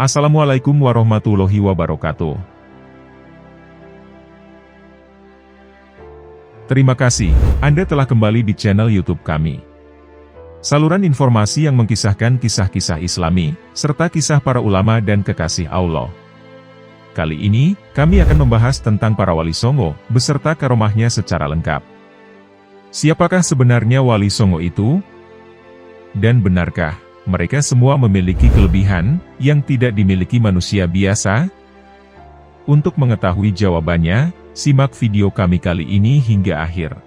Assalamualaikum warahmatullahi wabarakatuh. Terima kasih, Anda telah kembali di channel YouTube kami. Saluran informasi yang mengkisahkan kisah-kisah Islami, serta kisah para ulama dan kekasih Allah. Kali ini, kami akan membahas tentang para wali songo, beserta karomahnya secara lengkap. Siapakah sebenarnya wali songo itu? Dan benarkah mereka semua memiliki kelebihan yang tidak dimiliki manusia biasa? Untuk mengetahui jawabannya, simak video kami kali ini hingga akhir.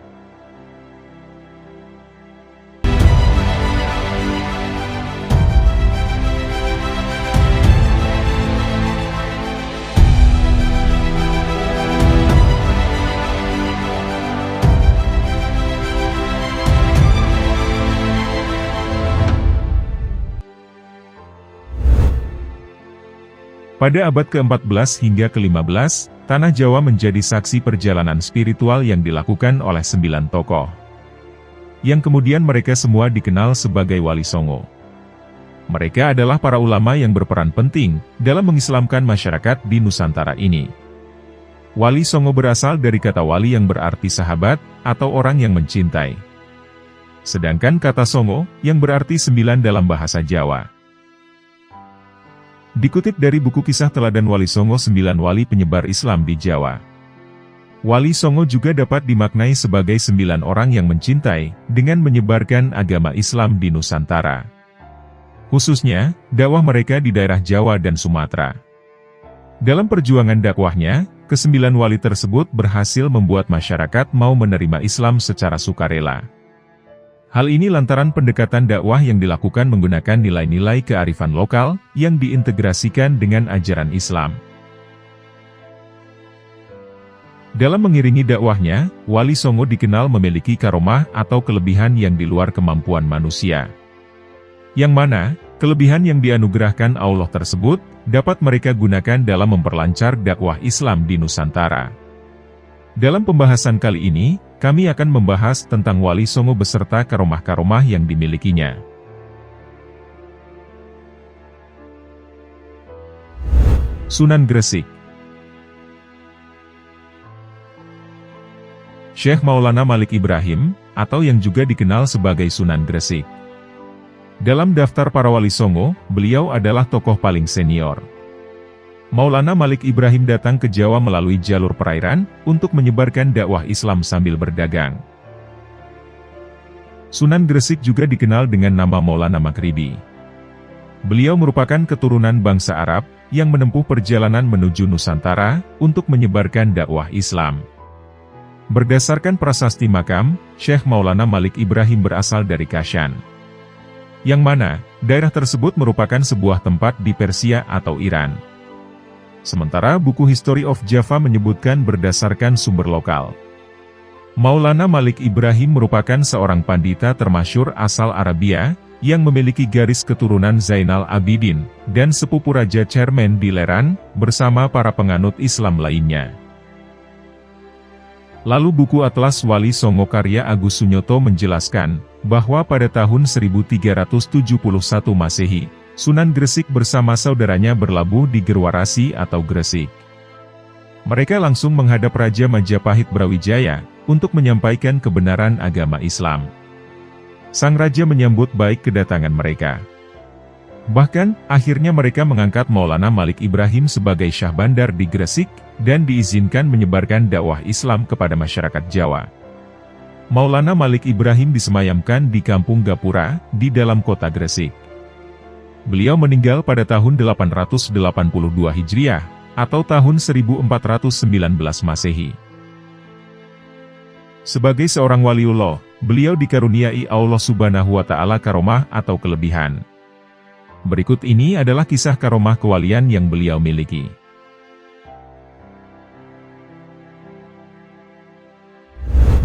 Pada abad ke-14 hingga ke-15, Tanah Jawa menjadi saksi perjalanan spiritual yang dilakukan oleh 9 tokoh. Yang kemudian mereka semua dikenal sebagai wali songo. Mereka adalah para ulama yang berperan penting dalam mengislamkan masyarakat di Nusantara ini. Wali songo berasal dari kata wali yang berarti sahabat, atau orang yang mencintai. Sedangkan kata songo, yang berarti 9 dalam bahasa Jawa. Dikutip dari buku kisah teladan Wali Songo 9 wali penyebar Islam di Jawa. Wali Songo juga dapat dimaknai sebagai 9 orang yang mencintai, dengan menyebarkan agama Islam di Nusantara. Khususnya, dakwah mereka di daerah Jawa dan Sumatera. Dalam perjuangan dakwahnya, ke-9 wali tersebut berhasil membuat masyarakat mau menerima Islam secara sukarela. Hal ini lantaran pendekatan dakwah yang dilakukan menggunakan nilai-nilai kearifan lokal, yang diintegrasikan dengan ajaran Islam. Dalam mengiringi dakwahnya, Wali Songo dikenal memiliki karomah atau kelebihan yang di luar kemampuan manusia. Yang mana, kelebihan yang dianugerahkan Allah tersebut, dapat mereka gunakan dalam memperlancar dakwah Islam di Nusantara. Dalam pembahasan kali ini, kami akan membahas tentang Wali Songo beserta karomah-karomah yang dimilikinya. Sunan Gresik. Syekh Maulana Malik Ibrahim, atau yang juga dikenal sebagai Sunan Gresik. Dalam daftar para wali songo, beliau adalah tokoh paling senior. Maulana Malik Ibrahim datang ke Jawa melalui jalur perairan, untuk menyebarkan dakwah Islam sambil berdagang. Sunan Gresik juga dikenal dengan nama Maulana Makribi. Beliau merupakan keturunan bangsa Arab, yang menempuh perjalanan menuju Nusantara, untuk menyebarkan dakwah Islam. Berdasarkan prasasti makam, Syekh Maulana Malik Ibrahim berasal dari Kashan. Yang mana, daerah tersebut merupakan sebuah tempat di Persia atau Iran. Sementara buku History of Java menyebutkan berdasarkan sumber lokal. Maulana Malik Ibrahim merupakan seorang pandita termasyhur asal Arabia, yang memiliki garis keturunan Zainal Abidin, dan sepupu Raja Cermen di Leran, bersama para penganut Islam lainnya. Lalu buku Atlas Wali Songo karya Agus Sunyoto menjelaskan, bahwa pada tahun 1371 Masehi, Sunan Gresik bersama saudaranya berlabuh di Gerwarasi atau Gresik. Mereka langsung menghadap Raja Majapahit Brawijaya, untuk menyampaikan kebenaran agama Islam. Sang Raja menyambut baik kedatangan mereka. Bahkan, akhirnya mereka mengangkat Maulana Malik Ibrahim sebagai Syah Bandar di Gresik, dan diizinkan menyebarkan dakwah Islam kepada masyarakat Jawa. Maulana Malik Ibrahim disemayamkan di Kampung Gapura, di dalam kota Gresik. Beliau meninggal pada tahun 882 Hijriah, atau tahun 1419 Masehi. Sebagai seorang waliullah, beliau dikaruniai Allah Subhanahu wa Ta'ala karomah atau kelebihan. Berikut ini adalah kisah karomah kewalian yang beliau miliki.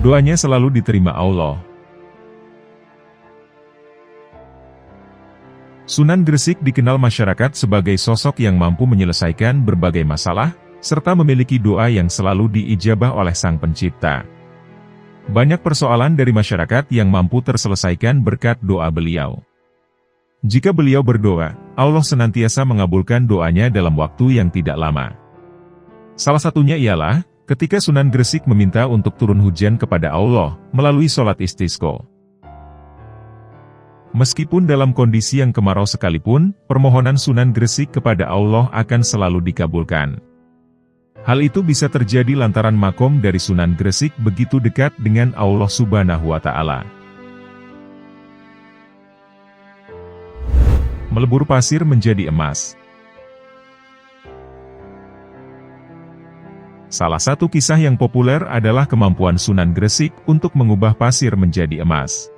Doanya selalu diterima Allah. Sunan Gresik dikenal masyarakat sebagai sosok yang mampu menyelesaikan berbagai masalah, serta memiliki doa yang selalu diijabah oleh Sang Pencipta. Banyak persoalan dari masyarakat yang mampu terselesaikan berkat doa beliau. Jika beliau berdoa, Allah senantiasa mengabulkan doanya dalam waktu yang tidak lama. Salah satunya ialah, ketika Sunan Gresik meminta untuk turun hujan kepada Allah, melalui sholat istisqa. Meskipun dalam kondisi yang kemarau sekalipun, permohonan Sunan Gresik kepada Allah akan selalu dikabulkan. Hal itu bisa terjadi lantaran makom dari Sunan Gresik begitu dekat dengan Allah Subhanahu wa Ta'ala. Melebur pasir menjadi emas. Salah satu kisah yang populer adalah kemampuan Sunan Gresik untuk mengubah pasir menjadi emas.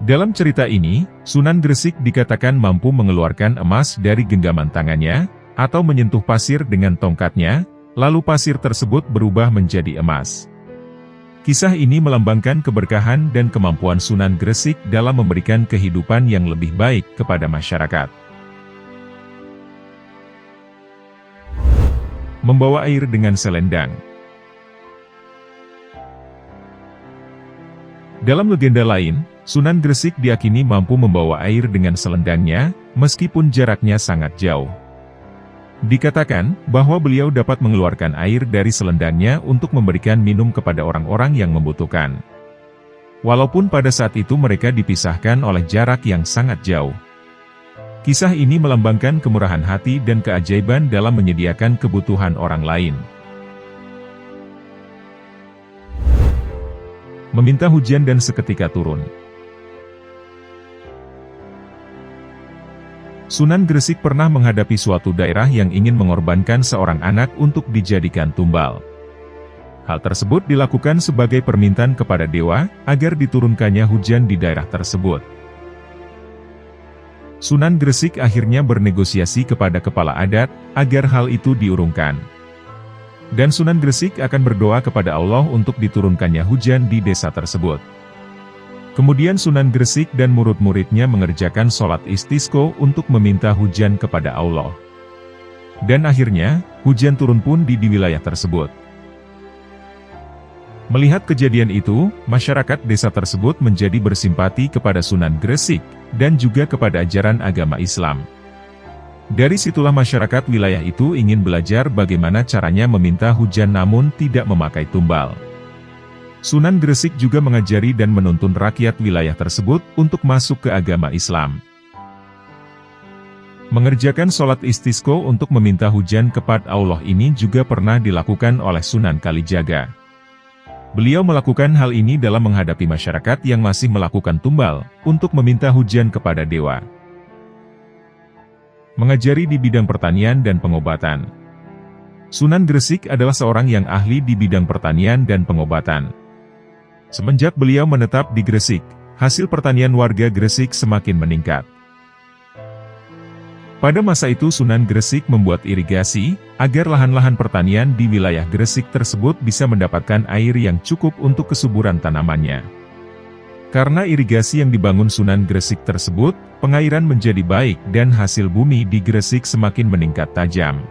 Dalam cerita ini, Sunan Gresik dikatakan mampu mengeluarkan emas dari genggaman tangannya, atau menyentuh pasir dengan tongkatnya, lalu pasir tersebut berubah menjadi emas. Kisah ini melambangkan keberkahan dan kemampuan Sunan Gresik dalam memberikan kehidupan yang lebih baik kepada masyarakat. Membawa air dengan selendang. Dalam legenda lain, Sunan Gresik diyakini mampu membawa air dengan selendangnya, meskipun jaraknya sangat jauh. Dikatakan bahwa beliau dapat mengeluarkan air dari selendangnya untuk memberikan minum kepada orang-orang yang membutuhkan. Walaupun pada saat itu mereka dipisahkan oleh jarak yang sangat jauh. Kisah ini melambangkan kemurahan hati dan keajaiban dalam menyediakan kebutuhan orang lain. Meminta hujan dan seketika turun. Sunan Gresik pernah menghadapi suatu daerah yang ingin mengorbankan seorang anak untuk dijadikan tumbal. Hal tersebut dilakukan sebagai permintaan kepada dewa, agar diturunkannya hujan di daerah tersebut. Sunan Gresik akhirnya bernegosiasi kepada kepala adat, agar hal itu diurungkan. Dan Sunan Gresik akan berdoa kepada Allah untuk diturunkannya hujan di desa tersebut. Kemudian Sunan Gresik dan murid-muridnya mengerjakan sholat istisqa untuk meminta hujan kepada Allah. Dan akhirnya, hujan turun pun di wilayah tersebut. Melihat kejadian itu, masyarakat desa tersebut menjadi bersimpati kepada Sunan Gresik, dan juga kepada ajaran agama Islam. Dari situlah masyarakat wilayah itu ingin belajar bagaimana caranya meminta hujan namun tidak memakai tumbal. Sunan Gresik juga mengajari dan menuntun rakyat wilayah tersebut untuk masuk ke agama Islam. Mengerjakan sholat istisqa untuk meminta hujan kepada Allah ini juga pernah dilakukan oleh Sunan Kalijaga. Beliau melakukan hal ini dalam menghadapi masyarakat yang masih melakukan tumbal, untuk meminta hujan kepada dewa. Mengajari di bidang pertanian dan pengobatan. Sunan Gresik adalah seorang yang ahli di bidang pertanian dan pengobatan. Semenjak beliau menetap di Gresik, hasil pertanian warga Gresik semakin meningkat. Pada masa itu Sunan Gresik membuat irigasi, agar lahan-lahan pertanian di wilayah Gresik tersebut bisa mendapatkan air yang cukup untuk kesuburan tanamannya. Karena irigasi yang dibangun Sunan Gresik tersebut, pengairan menjadi baik dan hasil bumi di Gresik semakin meningkat tajam.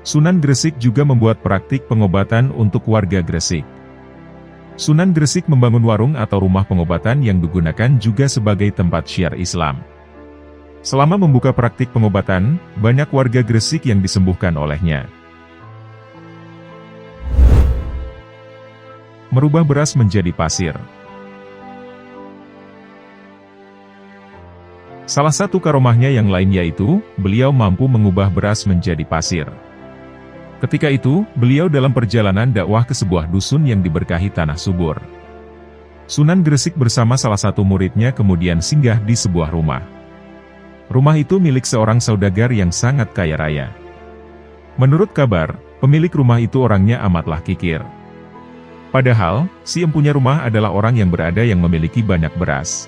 Sunan Gresik juga membuat praktik pengobatan untuk warga Gresik. Sunan Gresik membangun warung atau rumah pengobatan yang digunakan juga sebagai tempat syiar Islam. Selama membuka praktik pengobatan, banyak warga Gresik yang disembuhkan olehnya. Merubah beras menjadi pasir. Salah satu karomahnya yang lain yaitu, beliau mampu mengubah beras menjadi pasir. Ketika itu, beliau dalam perjalanan dakwah ke sebuah dusun yang diberkahi tanah subur. Sunan Gresik bersama salah satu muridnya kemudian singgah di sebuah rumah. Rumah itu milik seorang saudagar yang sangat kaya raya. Menurut kabar, pemilik rumah itu orangnya amatlah kikir. Padahal, si empunya rumah adalah orang yang berada yang memiliki banyak beras.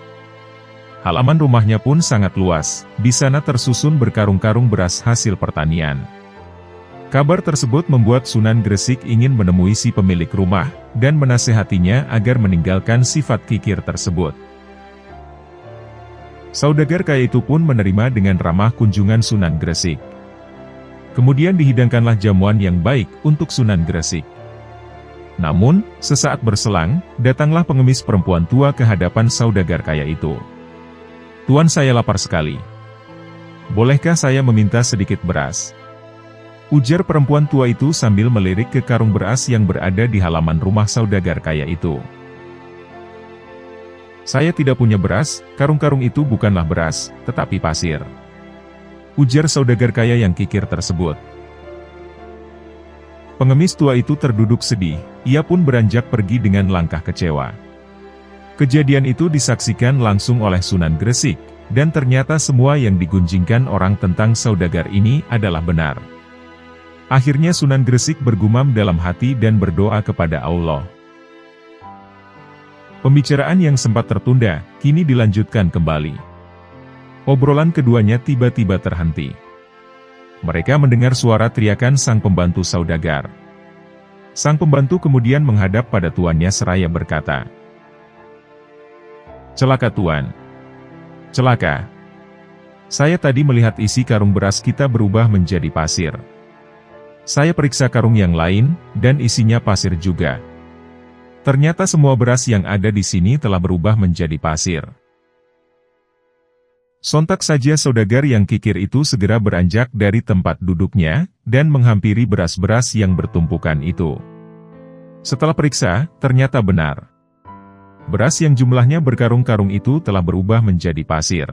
Halaman rumahnya pun sangat luas, di sana tersusun berkarung-karung beras hasil pertanian. Kabar tersebut membuat Sunan Gresik ingin menemui si pemilik rumah, dan menasehatinya agar meninggalkan sifat kikir tersebut. Saudagar kaya itu pun menerima dengan ramah kunjungan Sunan Gresik. Kemudian dihidangkanlah jamuan yang baik untuk Sunan Gresik. Namun, sesaat berselang, datanglah pengemis perempuan tua ke hadapan saudagar kaya itu. "Tuan, saya lapar sekali. Bolehkah saya meminta sedikit beras?" ujar perempuan tua itu sambil melirik ke karung beras yang berada di halaman rumah saudagar kaya itu. "Saya tidak punya beras, karung-karung itu bukanlah beras, tetapi pasir," ujar saudagar kaya yang kikir tersebut. Pengemis tua itu terduduk sedih, ia pun beranjak pergi dengan langkah kecewa. Kejadian itu disaksikan langsung oleh Sunan Gresik, dan ternyata semua yang digunjingkan orang tentang saudagar ini adalah benar. Akhirnya Sunan Gresik bergumam dalam hati dan berdoa kepada Allah. Pembicaraan yang sempat tertunda, kini dilanjutkan kembali. Obrolan keduanya tiba-tiba terhenti. Mereka mendengar suara teriakan sang pembantu saudagar. Sang pembantu kemudian menghadap pada tuannya seraya berkata, "Celaka Tuan. Celaka. Saya tadi melihat isi karung beras kita berubah menjadi pasir. Saya periksa karung yang lain, dan isinya pasir juga. Ternyata semua beras yang ada di sini telah berubah menjadi pasir." Sontak saja saudagar yang kikir itu segera beranjak dari tempat duduknya, dan menghampiri beras-beras yang bertumpukan itu. Setelah periksa, ternyata benar. Beras yang jumlahnya berkarung-karung itu telah berubah menjadi pasir.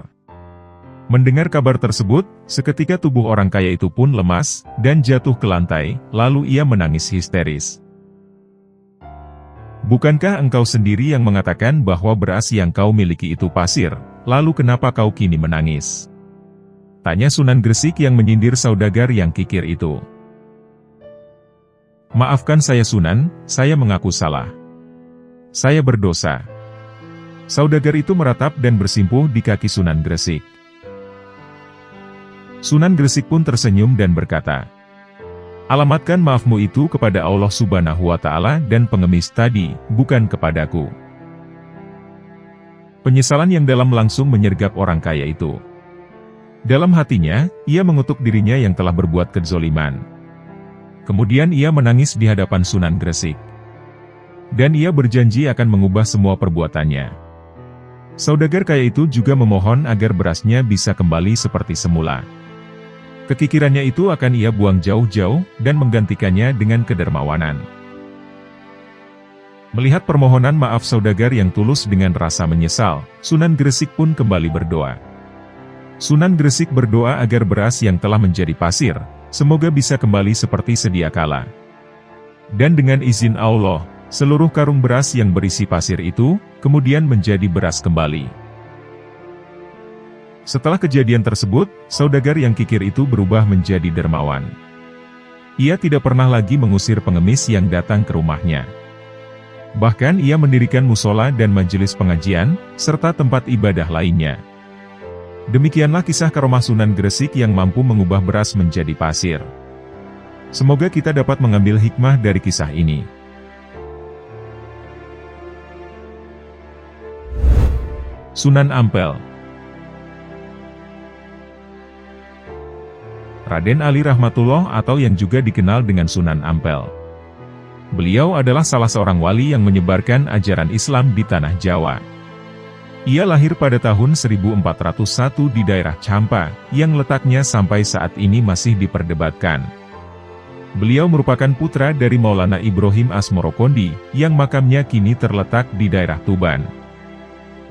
Mendengar kabar tersebut, seketika tubuh orang kaya itu pun lemas, dan jatuh ke lantai, lalu ia menangis histeris. "Bukankah engkau sendiri yang mengatakan bahwa beras yang kau miliki itu pasir? Lalu kenapa kau kini menangis?" tanya Sunan Gresik yang menyindir saudagar yang kikir itu. "Maafkan saya Sunan, saya mengaku salah. Saya berdosa." Saudagar itu meratap dan bersimpuh di kaki Sunan Gresik. Sunan Gresik pun tersenyum dan berkata, "Alamatkan maafmu itu kepada Allah Subhanahu wa Ta'ala dan pengemis tadi, bukan kepadaku." Penyesalan yang dalam langsung menyergap orang kaya itu. Dalam hatinya, ia mengutuk dirinya yang telah berbuat kezoliman. Kemudian ia menangis di hadapan Sunan Gresik. Dan ia berjanji akan mengubah semua perbuatannya. Saudagar kaya itu juga memohon agar berasnya bisa kembali seperti semula. Kekikirannya itu akan ia buang jauh-jauh, dan menggantikannya dengan kedermawanan. Melihat permohonan maaf saudagar yang tulus dengan rasa menyesal, Sunan Gresik pun kembali berdoa. Sunan Gresik berdoa agar beras yang telah menjadi pasir, semoga bisa kembali seperti sedia kala. Dan dengan izin Allah, seluruh karung beras yang berisi pasir itu, kemudian menjadi beras kembali. Setelah kejadian tersebut, saudagar yang kikir itu berubah menjadi dermawan. Ia tidak pernah lagi mengusir pengemis yang datang ke rumahnya. Bahkan ia mendirikan musola dan majelis pengajian, serta tempat ibadah lainnya. Demikianlah kisah karomah Sunan Gresik yang mampu mengubah beras menjadi pasir. Semoga kita dapat mengambil hikmah dari kisah ini. Sunan Ampel. Raden Ali Rahmatullah atau yang juga dikenal dengan Sunan Ampel. Beliau adalah salah seorang wali yang menyebarkan ajaran Islam di tanah Jawa. Ia lahir pada tahun 1401 di daerah Campa, yang letaknya sampai saat ini masih diperdebatkan. Beliau merupakan putra dari Maulana Ibrahim Asmorokondi, yang makamnya kini terletak di daerah Tuban.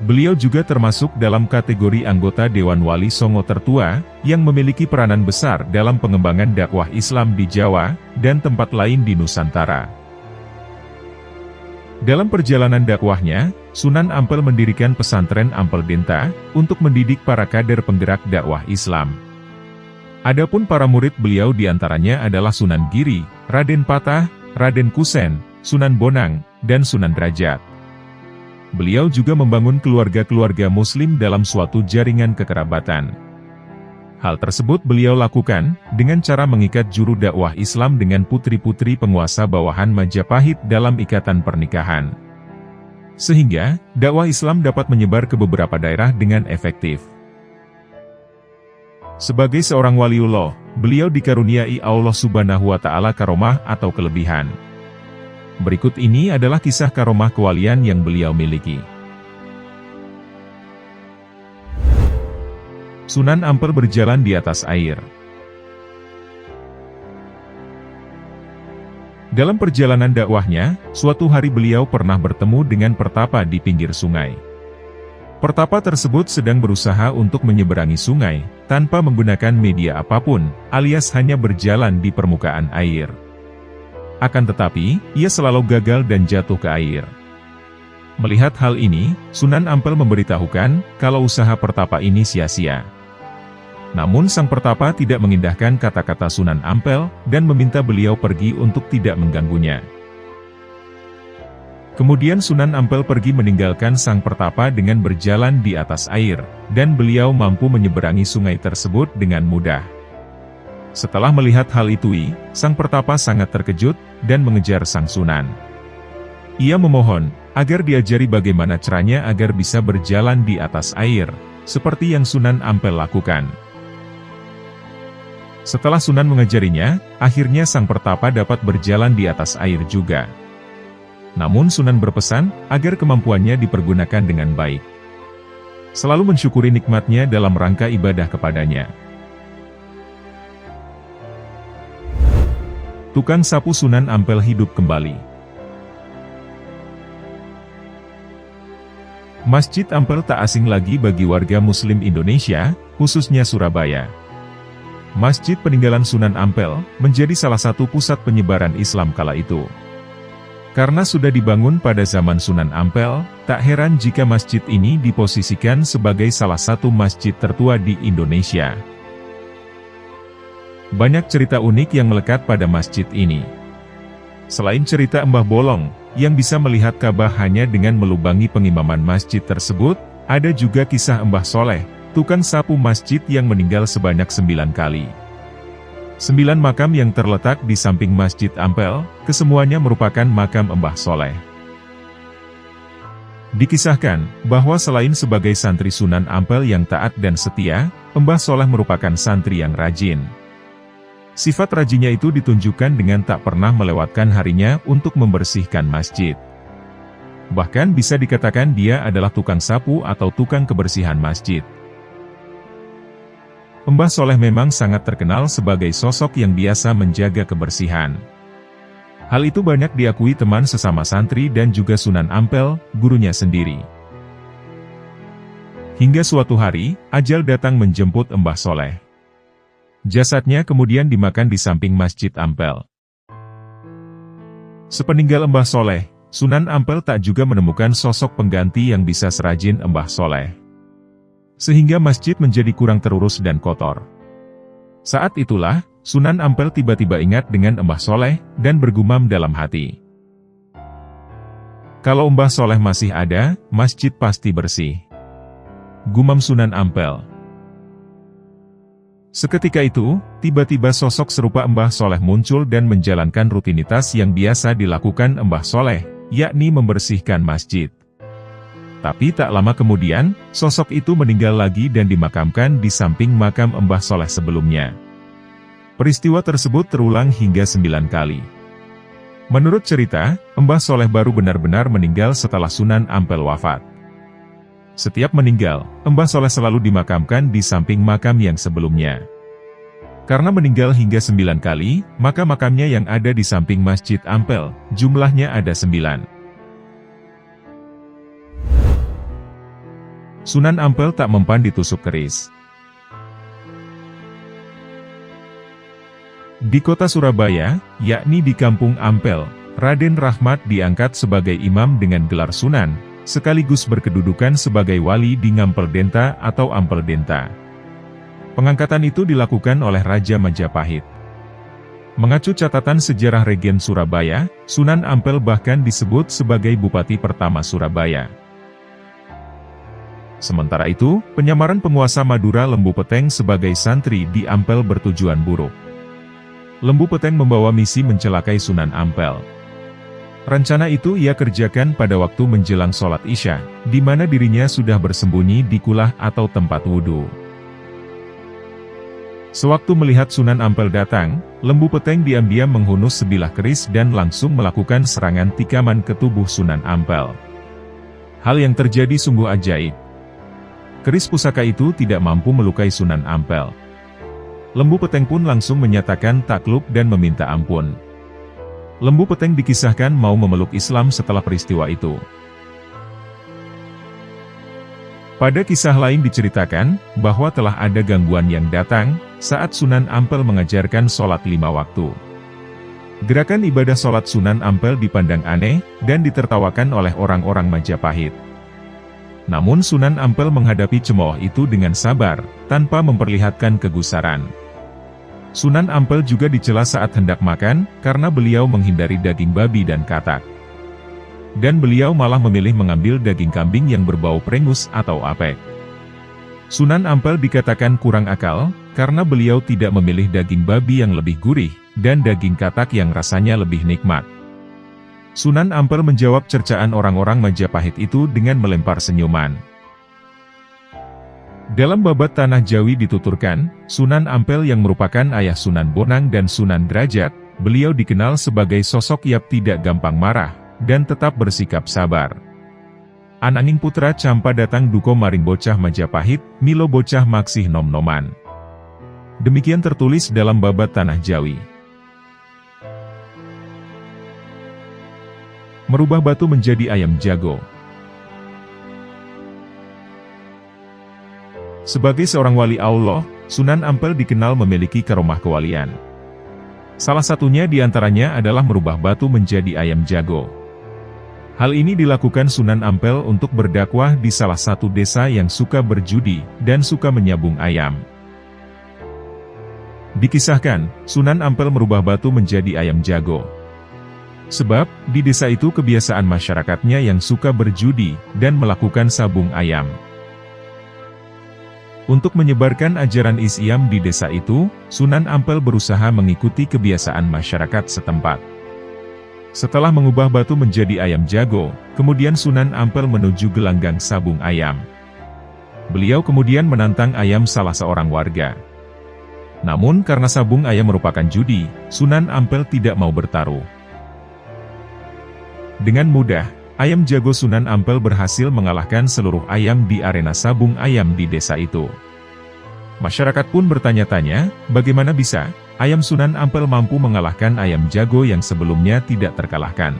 Beliau juga termasuk dalam kategori anggota Dewan Wali Songo tertua, yang memiliki peranan besar dalam pengembangan dakwah Islam di Jawa, dan tempat lain di Nusantara. Dalam perjalanan dakwahnya, Sunan Ampel mendirikan pesantren Ampel Denta, untuk mendidik para kader penggerak dakwah Islam. Adapun para murid beliau diantaranya adalah Sunan Giri, Raden Patah, Raden Kusen, Sunan Bonang, dan Sunan Derajat. Beliau juga membangun keluarga-keluarga muslim dalam suatu jaringan kekerabatan. Hal tersebut beliau lakukan, dengan cara mengikat juru dakwah Islam dengan putri-putri penguasa bawahan Majapahit dalam ikatan pernikahan. Sehingga, dakwah Islam dapat menyebar ke beberapa daerah dengan efektif. Sebagai seorang waliullah, beliau dikaruniai Allah Subhanahu wa Ta'ala karomah atau kelebihan. Berikut ini adalah kisah karomah kewalian yang beliau miliki. Sunan Ampel berjalan di atas air. Dalam perjalanan dakwahnya, suatu hari beliau pernah bertemu dengan pertapa di pinggir sungai. Pertapa tersebut sedang berusaha untuk menyeberangi sungai, tanpa menggunakan media apapun, alias hanya berjalan di permukaan air. Akan tetapi, ia selalu gagal dan jatuh ke air. Melihat hal ini, Sunan Ampel memberitahukan, kalau usaha pertapa ini sia-sia. Namun sang pertapa tidak mengindahkan kata-kata Sunan Ampel, dan meminta beliau pergi untuk tidak mengganggunya. Kemudian Sunan Ampel pergi meninggalkan sang pertapa dengan berjalan di atas air, dan beliau mampu menyeberangi sungai tersebut dengan mudah. Setelah melihat hal itu, sang pertapa sangat terkejut, dan mengejar sang Sunan. Ia memohon, agar diajari bagaimana caranya agar bisa berjalan di atas air, seperti yang Sunan Ampel lakukan. Setelah Sunan mengajarinya, akhirnya sang pertapa dapat berjalan di atas air juga. Namun Sunan berpesan, agar kemampuannya dipergunakan dengan baik. Selalu mensyukuri nikmatnya dalam rangka ibadah kepadanya. Tukang sapu Sunan Ampel hidup kembali. Masjid Ampel tak asing lagi bagi warga Muslim Indonesia, khususnya Surabaya. Masjid peninggalan Sunan Ampel menjadi salah satu pusat penyebaran Islam kala itu. Karena sudah dibangun pada zaman Sunan Ampel, tak heran jika masjid ini diposisikan sebagai salah satu masjid tertua di Indonesia. Banyak cerita unik yang melekat pada masjid ini. Selain cerita Mbah Bolong, yang bisa melihat Ka'bah hanya dengan melubangi pengimaman masjid tersebut, ada juga kisah Mbah Soleh, tukang sapu masjid yang meninggal sebanyak 9 kali. 9 makam yang terletak di samping Masjid Ampel, kesemuanya merupakan makam Mbah Soleh. Dikisahkan, bahwa selain sebagai santri Sunan Ampel yang taat dan setia, Mbah Soleh merupakan santri yang rajin. Sifat rajinnya itu ditunjukkan dengan tak pernah melewatkan harinya untuk membersihkan masjid. Bahkan bisa dikatakan dia adalah tukang sapu atau tukang kebersihan masjid. Mbah Soleh memang sangat terkenal sebagai sosok yang biasa menjaga kebersihan. Hal itu banyak diakui teman sesama santri dan juga Sunan Ampel, gurunya sendiri. Hingga suatu hari, ajal datang menjemput Mbah Soleh. Jasadnya kemudian dimakan di samping Masjid Ampel. Sepeninggal Mbah Soleh, Sunan Ampel tak juga menemukan sosok pengganti yang bisa serajin Mbah Soleh. Sehingga masjid menjadi kurang terurus dan kotor. Saat itulah, Sunan Ampel tiba-tiba ingat dengan Mbah Soleh, dan bergumam dalam hati. Kalau Mbah Soleh masih ada, masjid pasti bersih. Gumam Sunan Ampel. Seketika itu, tiba-tiba sosok serupa Mbah Soleh muncul dan menjalankan rutinitas yang biasa dilakukan Mbah Soleh, yakni membersihkan masjid. Tapi tak lama kemudian, sosok itu meninggal lagi dan dimakamkan di samping makam Mbah Soleh sebelumnya. Peristiwa tersebut terulang hingga 9 kali. Menurut cerita, Mbah Soleh baru benar-benar meninggal setelah Sunan Ampel wafat. Setiap meninggal, Mbah Soleh selalu dimakamkan di samping makam yang sebelumnya. Karena meninggal hingga 9 kali, maka makamnya yang ada di samping Masjid Ampel, jumlahnya ada 9. Sunan Ampel tak mempan ditusuk keris. Di kota Surabaya, yakni di Kampung Ampel, Raden Rahmat diangkat sebagai imam dengan gelar Sunan, sekaligus berkedudukan sebagai wali di Ngampel Denta atau Ampel Denta. Pengangkatan itu dilakukan oleh Raja Majapahit. Mengacu catatan sejarah Regen Surabaya, Sunan Ampel bahkan disebut sebagai Bupati pertama Surabaya. Sementara itu, penyamaran penguasa Madura Lembu Peteng sebagai santri di Ampel bertujuan buruk. Lembu Peteng membawa misi mencelakai Sunan Ampel. Rencana itu ia kerjakan pada waktu menjelang sholat Isya, di mana dirinya sudah bersembunyi di kulah atau tempat wudhu. Sewaktu melihat Sunan Ampel datang, Lembu Peteng diam-diam menghunus sebilah keris dan langsung melakukan serangan tikaman ke tubuh Sunan Ampel. Hal yang terjadi sungguh ajaib. Keris pusaka itu tidak mampu melukai Sunan Ampel. Lembu Peteng pun langsung menyatakan takluk dan meminta ampun. Lembu Peteng dikisahkan mau memeluk Islam setelah peristiwa itu. Pada kisah lain diceritakan, bahwa telah ada gangguan yang datang, saat Sunan Ampel mengajarkan sholat 5 waktu. Gerakan ibadah sholat Sunan Ampel dipandang aneh, dan ditertawakan oleh orang-orang Majapahit. Namun Sunan Ampel menghadapi cemooh itu dengan sabar, tanpa memperlihatkan kegusaran. Sunan Ampel juga dicela saat hendak makan, karena beliau menghindari daging babi dan katak. Dan beliau malah memilih mengambil daging kambing yang berbau prengus atau apek. Sunan Ampel dikatakan kurang akal, karena beliau tidak memilih daging babi yang lebih gurih, dan daging katak yang rasanya lebih nikmat. Sunan Ampel menjawab cercaan orang-orang Majapahit itu dengan melempar senyuman. Dalam Babat Tanah Jawi dituturkan, Sunan Ampel yang merupakan ayah Sunan Bonang dan Sunan Derajat, beliau dikenal sebagai sosok yang tidak gampang marah, dan tetap bersikap sabar. Ananging putra campa datang duko maring bocah Majapahit, milo bocah maksih nom-noman. Demikian tertulis dalam Babat Tanah Jawi. Merubah batu menjadi ayam jago. Sebagai seorang wali Allah, Sunan Ampel dikenal memiliki karomah kewalian. Salah satunya diantaranya adalah merubah batu menjadi ayam jago. Hal ini dilakukan Sunan Ampel untuk berdakwah di salah satu desa yang suka berjudi, dan suka menyabung ayam. Dikisahkan, Sunan Ampel merubah batu menjadi ayam jago. Sebab, di desa itu kebiasaan masyarakatnya yang suka berjudi, dan melakukan sabung ayam. Untuk menyebarkan ajaran Islam di desa itu, Sunan Ampel berusaha mengikuti kebiasaan masyarakat setempat. Setelah mengubah batu menjadi ayam jago, kemudian Sunan Ampel menuju gelanggang sabung ayam. Beliau kemudian menantang ayam salah seorang warga. Namun karena sabung ayam merupakan judi, Sunan Ampel tidak mau bertaruh. Dengan mudah, ayam jago Sunan Ampel berhasil mengalahkan seluruh ayam di arena sabung ayam di desa itu. Masyarakat pun bertanya-tanya, bagaimana bisa ayam Sunan Ampel mampu mengalahkan ayam jago yang sebelumnya tidak terkalahkan.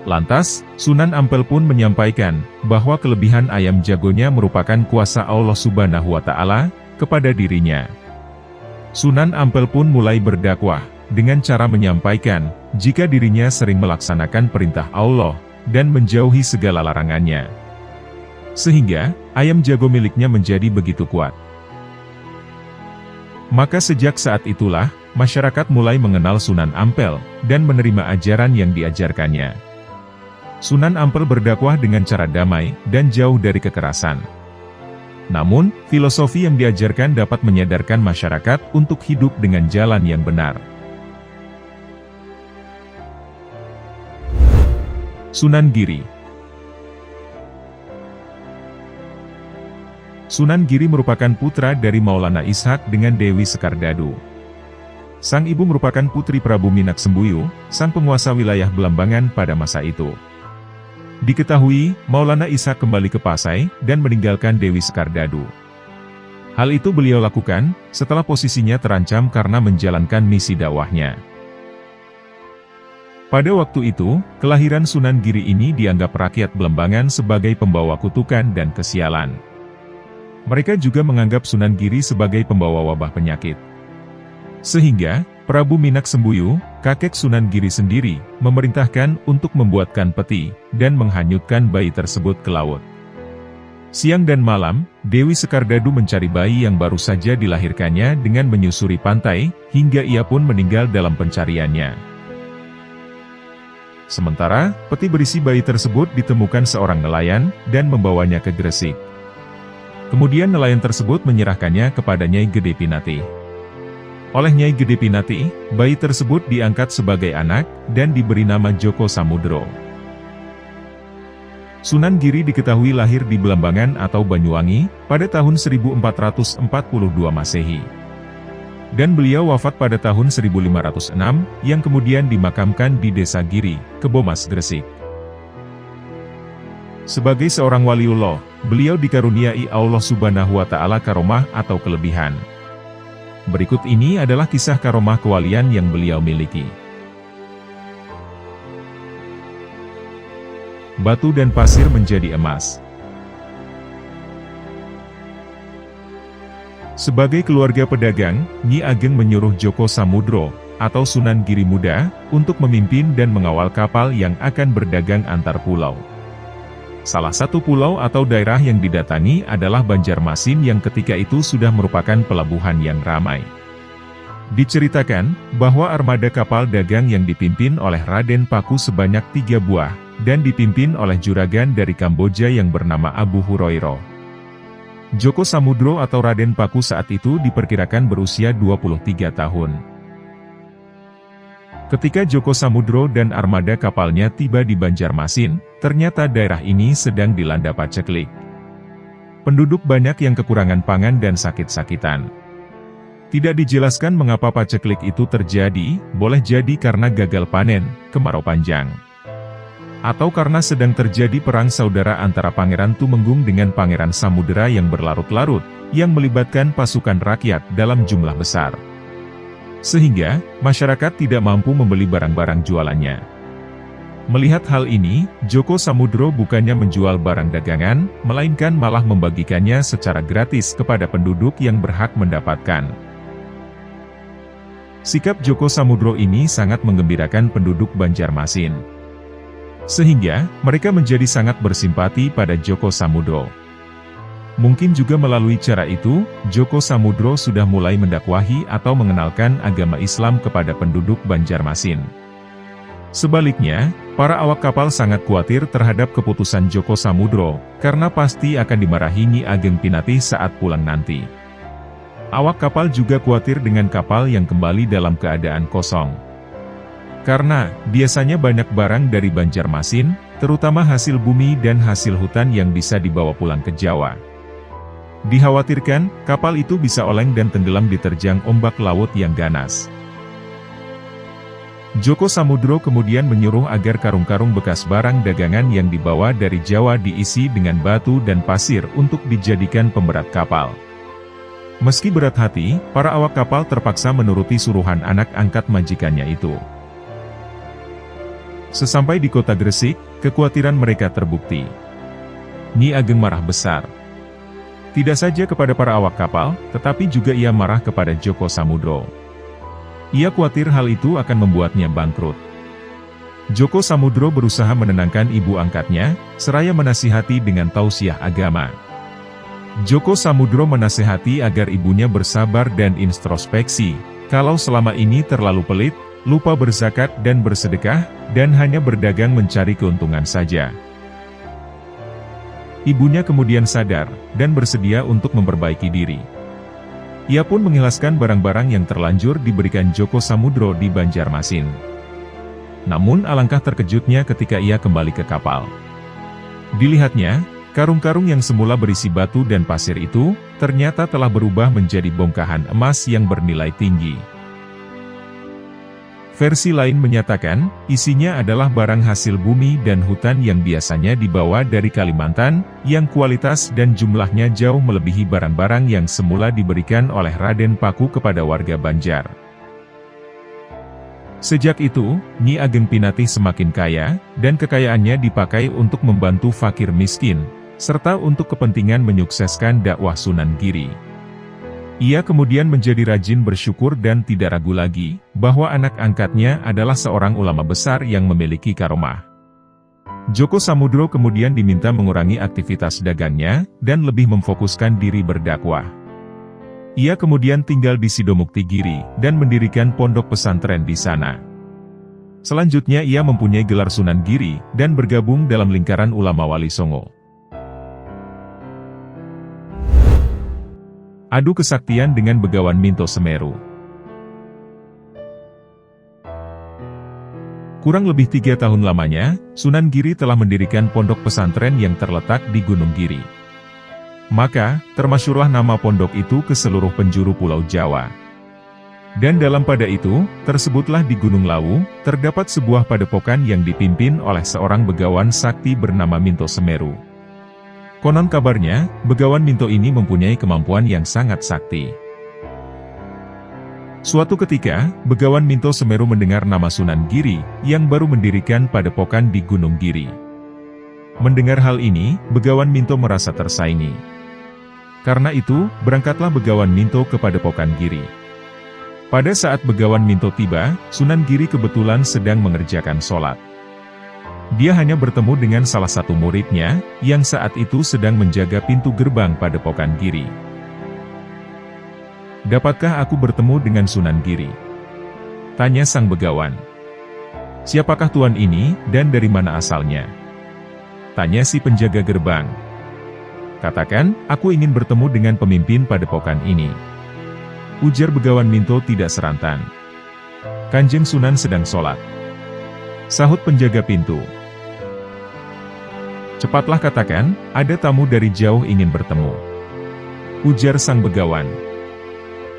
Lantas, Sunan Ampel pun menyampaikan, bahwa kelebihan ayam jagonya merupakan kuasa Allah Subhanahu wa Ta'ala kepada dirinya. Sunan Ampel pun mulai berdakwah, dengan cara menyampaikan, jika dirinya sering melaksanakan perintah Allah, dan menjauhi segala larangannya. Sehingga, ayam jago miliknya menjadi begitu kuat. Maka sejak saat itulah, masyarakat mulai mengenal Sunan Ampel, dan menerima ajaran yang diajarkannya. Sunan Ampel berdakwah dengan cara damai, dan jauh dari kekerasan. Namun, filosofi yang diajarkan dapat menyadarkan masyarakat untuk hidup dengan jalan yang benar. Sunan Giri. Sunan Giri merupakan putra dari Maulana Ishak dengan Dewi Sekardadu. Sang ibu merupakan putri Prabu Minak Sembuyu, sang penguasa wilayah Belambangan pada masa itu. Diketahui, Maulana Ishak kembali ke Pasai, dan meninggalkan Dewi Sekardadu. Hal itu beliau lakukan, setelah posisinya terancam karena menjalankan misi dakwahnya. Pada waktu itu, kelahiran Sunan Giri ini dianggap rakyat Belambangan sebagai pembawa kutukan dan kesialan. Mereka juga menganggap Sunan Giri sebagai pembawa wabah penyakit. Sehingga, Prabu Minak Sembuyu, kakek Sunan Giri sendiri, memerintahkan untuk membuatkan peti, dan menghanyutkan bayi tersebut ke laut. Siang dan malam, Dewi Sekardadu mencari bayi yang baru saja dilahirkannya dengan menyusuri pantai, hingga ia pun meninggal dalam pencariannya. Sementara, peti berisi bayi tersebut ditemukan seorang nelayan, dan membawanya ke Gresik. Kemudian nelayan tersebut menyerahkannya kepada Nyai Gede Pinati. Oleh Nyai Gede Pinati, bayi tersebut diangkat sebagai anak, dan diberi nama Joko Samudro. Sunan Giri diketahui lahir di Belambangan atau Banyuwangi, pada tahun 1442 Masehi. Dan beliau wafat pada tahun 1506, yang kemudian dimakamkan di Desa Giri, Kebomas, Gresik. Sebagai seorang waliullah, beliau dikaruniai Allah Subhanahu wa Ta'ala karomah atau kelebihan. Berikut ini adalah kisah karomah kewalian yang beliau miliki. Batu dan pasir menjadi emas. Sebagai keluarga pedagang, Nyi Ageng menyuruh Djoko Samudro, atau Sunan Giri Muda, untuk memimpin dan mengawal kapal yang akan berdagang antar pulau. Salah satu pulau atau daerah yang didatangi adalah Banjarmasin yang ketika itu sudah merupakan pelabuhan yang ramai. Diceritakan, bahwa armada kapal dagang yang dipimpin oleh Raden Paku sebanyak 3 buah, dan dipimpin oleh juragan dari Kamboja yang bernama Abu Hurairah. Djoko Samudro atau Raden Paku saat itu diperkirakan berusia 23 tahun. Ketika Djoko Samudro dan armada kapalnya tiba di Banjarmasin, ternyata daerah ini sedang dilanda paceklik. Penduduk banyak yang kekurangan pangan dan sakit-sakitan. Tidak dijelaskan mengapa paceklik itu terjadi, boleh jadi karena gagal panen, kemarau panjang, atau karena sedang terjadi perang saudara antara Pangeran Tumenggung dengan Pangeran Samudera yang berlarut-larut, yang melibatkan pasukan rakyat dalam jumlah besar. Sehingga, masyarakat tidak mampu membeli barang-barang jualannya. Melihat hal ini, Djoko Samudro bukannya menjual barang dagangan, melainkan malah membagikannya secara gratis kepada penduduk yang berhak mendapatkan. Sikap Djoko Samudro ini sangat menggembirakan penduduk Banjarmasin. Sehingga, mereka menjadi sangat bersimpati pada Djoko Samudro. Mungkin juga melalui cara itu, Djoko Samudro sudah mulai mendakwahi atau mengenalkan agama Islam kepada penduduk Banjarmasin. Sebaliknya, para awak kapal sangat khawatir terhadap keputusan Djoko Samudro, karena pasti akan dimarahi Nyi Ageng Pinatih saat pulang nanti. Awak kapal juga khawatir dengan kapal yang kembali dalam keadaan kosong. Karena, biasanya banyak barang dari Banjarmasin, terutama hasil bumi dan hasil hutan yang bisa dibawa pulang ke Jawa. Dikhawatirkan, kapal itu bisa oleng dan tenggelam diterjang ombak laut yang ganas. Djoko Samudro kemudian menyuruh agar karung-karung bekas barang dagangan yang dibawa dari Jawa diisi dengan batu dan pasir untuk dijadikan pemberat kapal. Meski berat hati, para awak kapal terpaksa menuruti suruhan anak angkat majikannya itu. Sesampai di kota Gresik, kekhawatiran mereka terbukti. Nyi Ageng marah besar. Tidak saja kepada para awak kapal, tetapi juga ia marah kepada Djoko Samudro. Ia khawatir hal itu akan membuatnya bangkrut. Djoko Samudro berusaha menenangkan ibu angkatnya, seraya menasihati dengan tausiah agama. Djoko Samudro menasihati agar ibunya bersabar dan introspeksi, kalau selama ini terlalu pelit, lupa berzakat dan bersedekah, dan hanya berdagang mencari keuntungan saja. Ibunya kemudian sadar, dan bersedia untuk memperbaiki diri. Ia pun mengikhlaskan barang-barang yang terlanjur diberikan Djoko Samudro di Banjarmasin. Namun alangkah terkejutnya ketika ia kembali ke kapal. Dilihatnya, karung-karung yang semula berisi batu dan pasir itu, ternyata telah berubah menjadi bongkahan emas yang bernilai tinggi. Versi lain menyatakan, isinya adalah barang hasil bumi dan hutan yang biasanya dibawa dari Kalimantan, yang kualitas dan jumlahnya jauh melebihi barang-barang yang semula diberikan oleh Raden Paku kepada warga Banjar. Sejak itu, Nyi Ageng Pinatih semakin kaya, dan kekayaannya dipakai untuk membantu fakir miskin, serta untuk kepentingan menyukseskan dakwah Sunan Giri. Ia kemudian menjadi rajin bersyukur dan tidak ragu lagi, bahwa anak angkatnya adalah seorang ulama besar yang memiliki karomah. Djoko Samudro kemudian diminta mengurangi aktivitas dagangnya, dan lebih memfokuskan diri berdakwah. Ia kemudian tinggal di Sidomukti Giri, dan mendirikan pondok pesantren di sana. Selanjutnya ia mempunyai gelar Sunan Giri, dan bergabung dalam lingkaran ulama Wali Songo. Adu kesaktian dengan Begawan Minto Semeru. Kurang lebih 3 tahun lamanya, Sunan Giri telah mendirikan pondok pesantren yang terletak di Gunung Giri. Maka, termasyurlah nama pondok itu ke seluruh penjuru Pulau Jawa. Dan dalam pada itu, tersebutlah di Gunung Lawu, terdapat sebuah padepokan yang dipimpin oleh seorang begawan sakti bernama Minto Semeru. Konon kabarnya, Begawan Minto ini mempunyai kemampuan yang sangat sakti. Suatu ketika, Begawan Minto Semeru mendengar nama Sunan Giri, yang baru mendirikan padepokan di Gunung Giri. Mendengar hal ini, Begawan Minto merasa tersaingi. Karena itu, berangkatlah Begawan Minto ke padepokan Giri. Pada saat Begawan Minto tiba, Sunan Giri kebetulan sedang mengerjakan sholat. Dia hanya bertemu dengan salah satu muridnya, yang saat itu sedang menjaga pintu gerbang padepokan Giri. "Dapatkah aku bertemu dengan Sunan Giri?" tanya sang Begawan. "Siapakah tuan ini, dan dari mana asalnya?" tanya si penjaga gerbang. "Katakan, aku ingin bertemu dengan pemimpin padepokan ini," ujar Begawan Minto tidak serantan. "Kanjeng Sunan sedang sholat," sahut penjaga pintu. "Cepatlah katakan, ada tamu dari jauh ingin bertemu," ujar sang Begawan.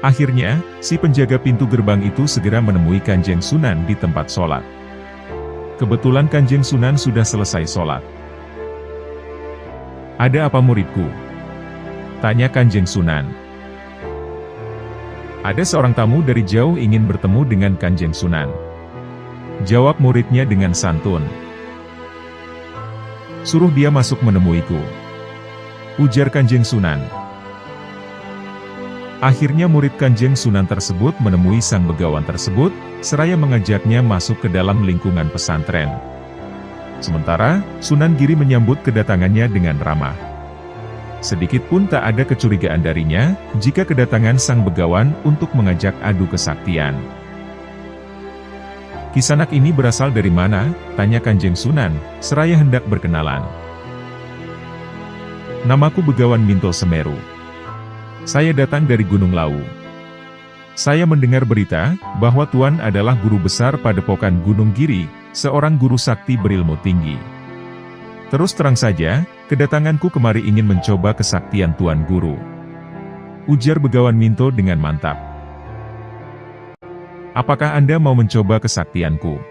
Akhirnya, si penjaga pintu gerbang itu segera menemui Kanjeng Sunan di tempat sholat. Kebetulan Kanjeng Sunan sudah selesai sholat. "Ada apa muridku?" tanya Kanjeng Sunan. "Ada seorang tamu dari jauh ingin bertemu dengan Kanjeng Sunan," jawab muridnya dengan santun. "Suruh dia masuk menemuiku," ujar Kanjeng Sunan. Akhirnya murid Kanjeng Sunan tersebut menemui sang Begawan tersebut, seraya mengajaknya masuk ke dalam lingkungan pesantren. Sementara, Sunan Giri menyambut kedatangannya dengan ramah. Sedikit pun tak ada kecurigaan darinya, jika kedatangan sang Begawan untuk mengajak adu kesaktian. "Kisanak ini berasal dari mana?" tanya Kanjeng Sunan, seraya hendak berkenalan. "Namaku Begawan Minto Semeru. Saya datang dari Gunung Lawu. Saya mendengar berita, bahwa Tuan adalah guru besar padepokan Gunung Giri, seorang guru sakti berilmu tinggi. Terus terang saja, kedatanganku kemari ingin mencoba kesaktian Tuan Guru," ujar Begawan Minto dengan mantap. "Apakah Anda mau mencoba kesaktianku?"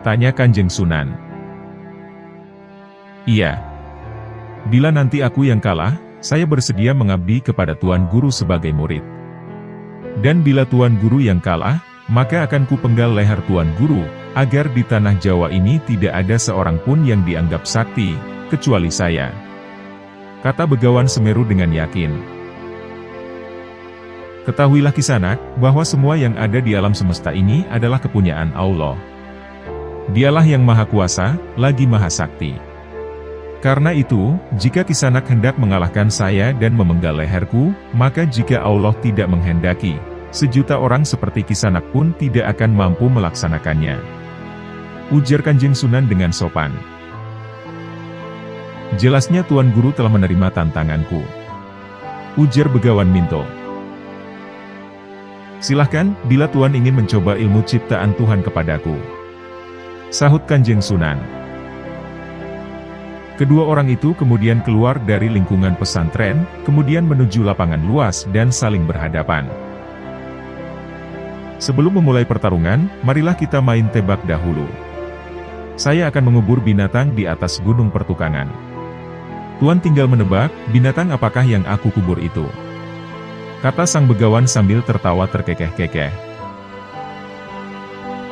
tanya Kanjeng Sunan. "Iya. Bila nanti aku yang kalah, saya bersedia mengabdi kepada Tuan Guru sebagai murid. Dan bila Tuan Guru yang kalah, maka akan kupenggal leher Tuan Guru, agar di tanah Jawa ini tidak ada seorang pun yang dianggap sakti, kecuali saya," kata Begawan Semeru dengan yakin. "Ketahuilah Kisanak, bahwa semua yang ada di alam semesta ini adalah kepunyaan Allah. Dialah yang Maha Kuasa, lagi Maha Sakti. Karena itu, jika Kisanak hendak mengalahkan saya dan memenggal leherku, maka jika Allah tidak menghendaki, sejuta orang seperti Kisanak pun tidak akan mampu melaksanakannya," ujar Kanjeng Sunan dengan sopan. "Jelasnya Tuan Guru telah menerima tantanganku," ujar Begawan Minto. "Silahkan, bila Tuan ingin mencoba ilmu ciptaan Tuhan kepadaku," sahut Kanjeng Sunan. Kedua orang itu kemudian keluar dari lingkungan pesantren, kemudian menuju lapangan luas dan saling berhadapan. "Sebelum memulai pertarungan, marilah kita main tebak dahulu. Saya akan mengubur binatang di atas gunung pertukangan. Tuan tinggal menebak, binatang apakah yang aku kubur itu," kata sang Begawan sambil tertawa terkekeh-kekeh.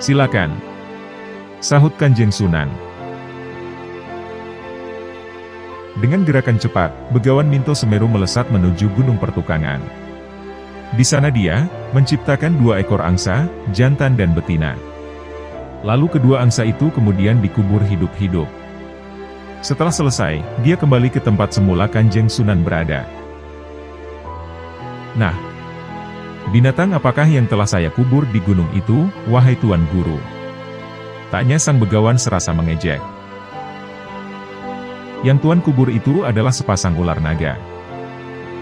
"Silakan," sahut Kanjeng Sunan. Dengan gerakan cepat, Begawan Minto Semeru melesat menuju gunung pertukangan. Di sana dia menciptakan 2 ekor angsa, jantan dan betina. Lalu kedua angsa itu kemudian dikubur hidup-hidup. Setelah selesai, dia kembali ke tempat semula Kanjeng Sunan berada. "Nah, binatang apakah yang telah saya kubur di gunung itu, wahai Tuan Guru?" tanya sang Begawan serasa mengejek. "Yang Tuan kubur itu adalah sepasang ular naga,"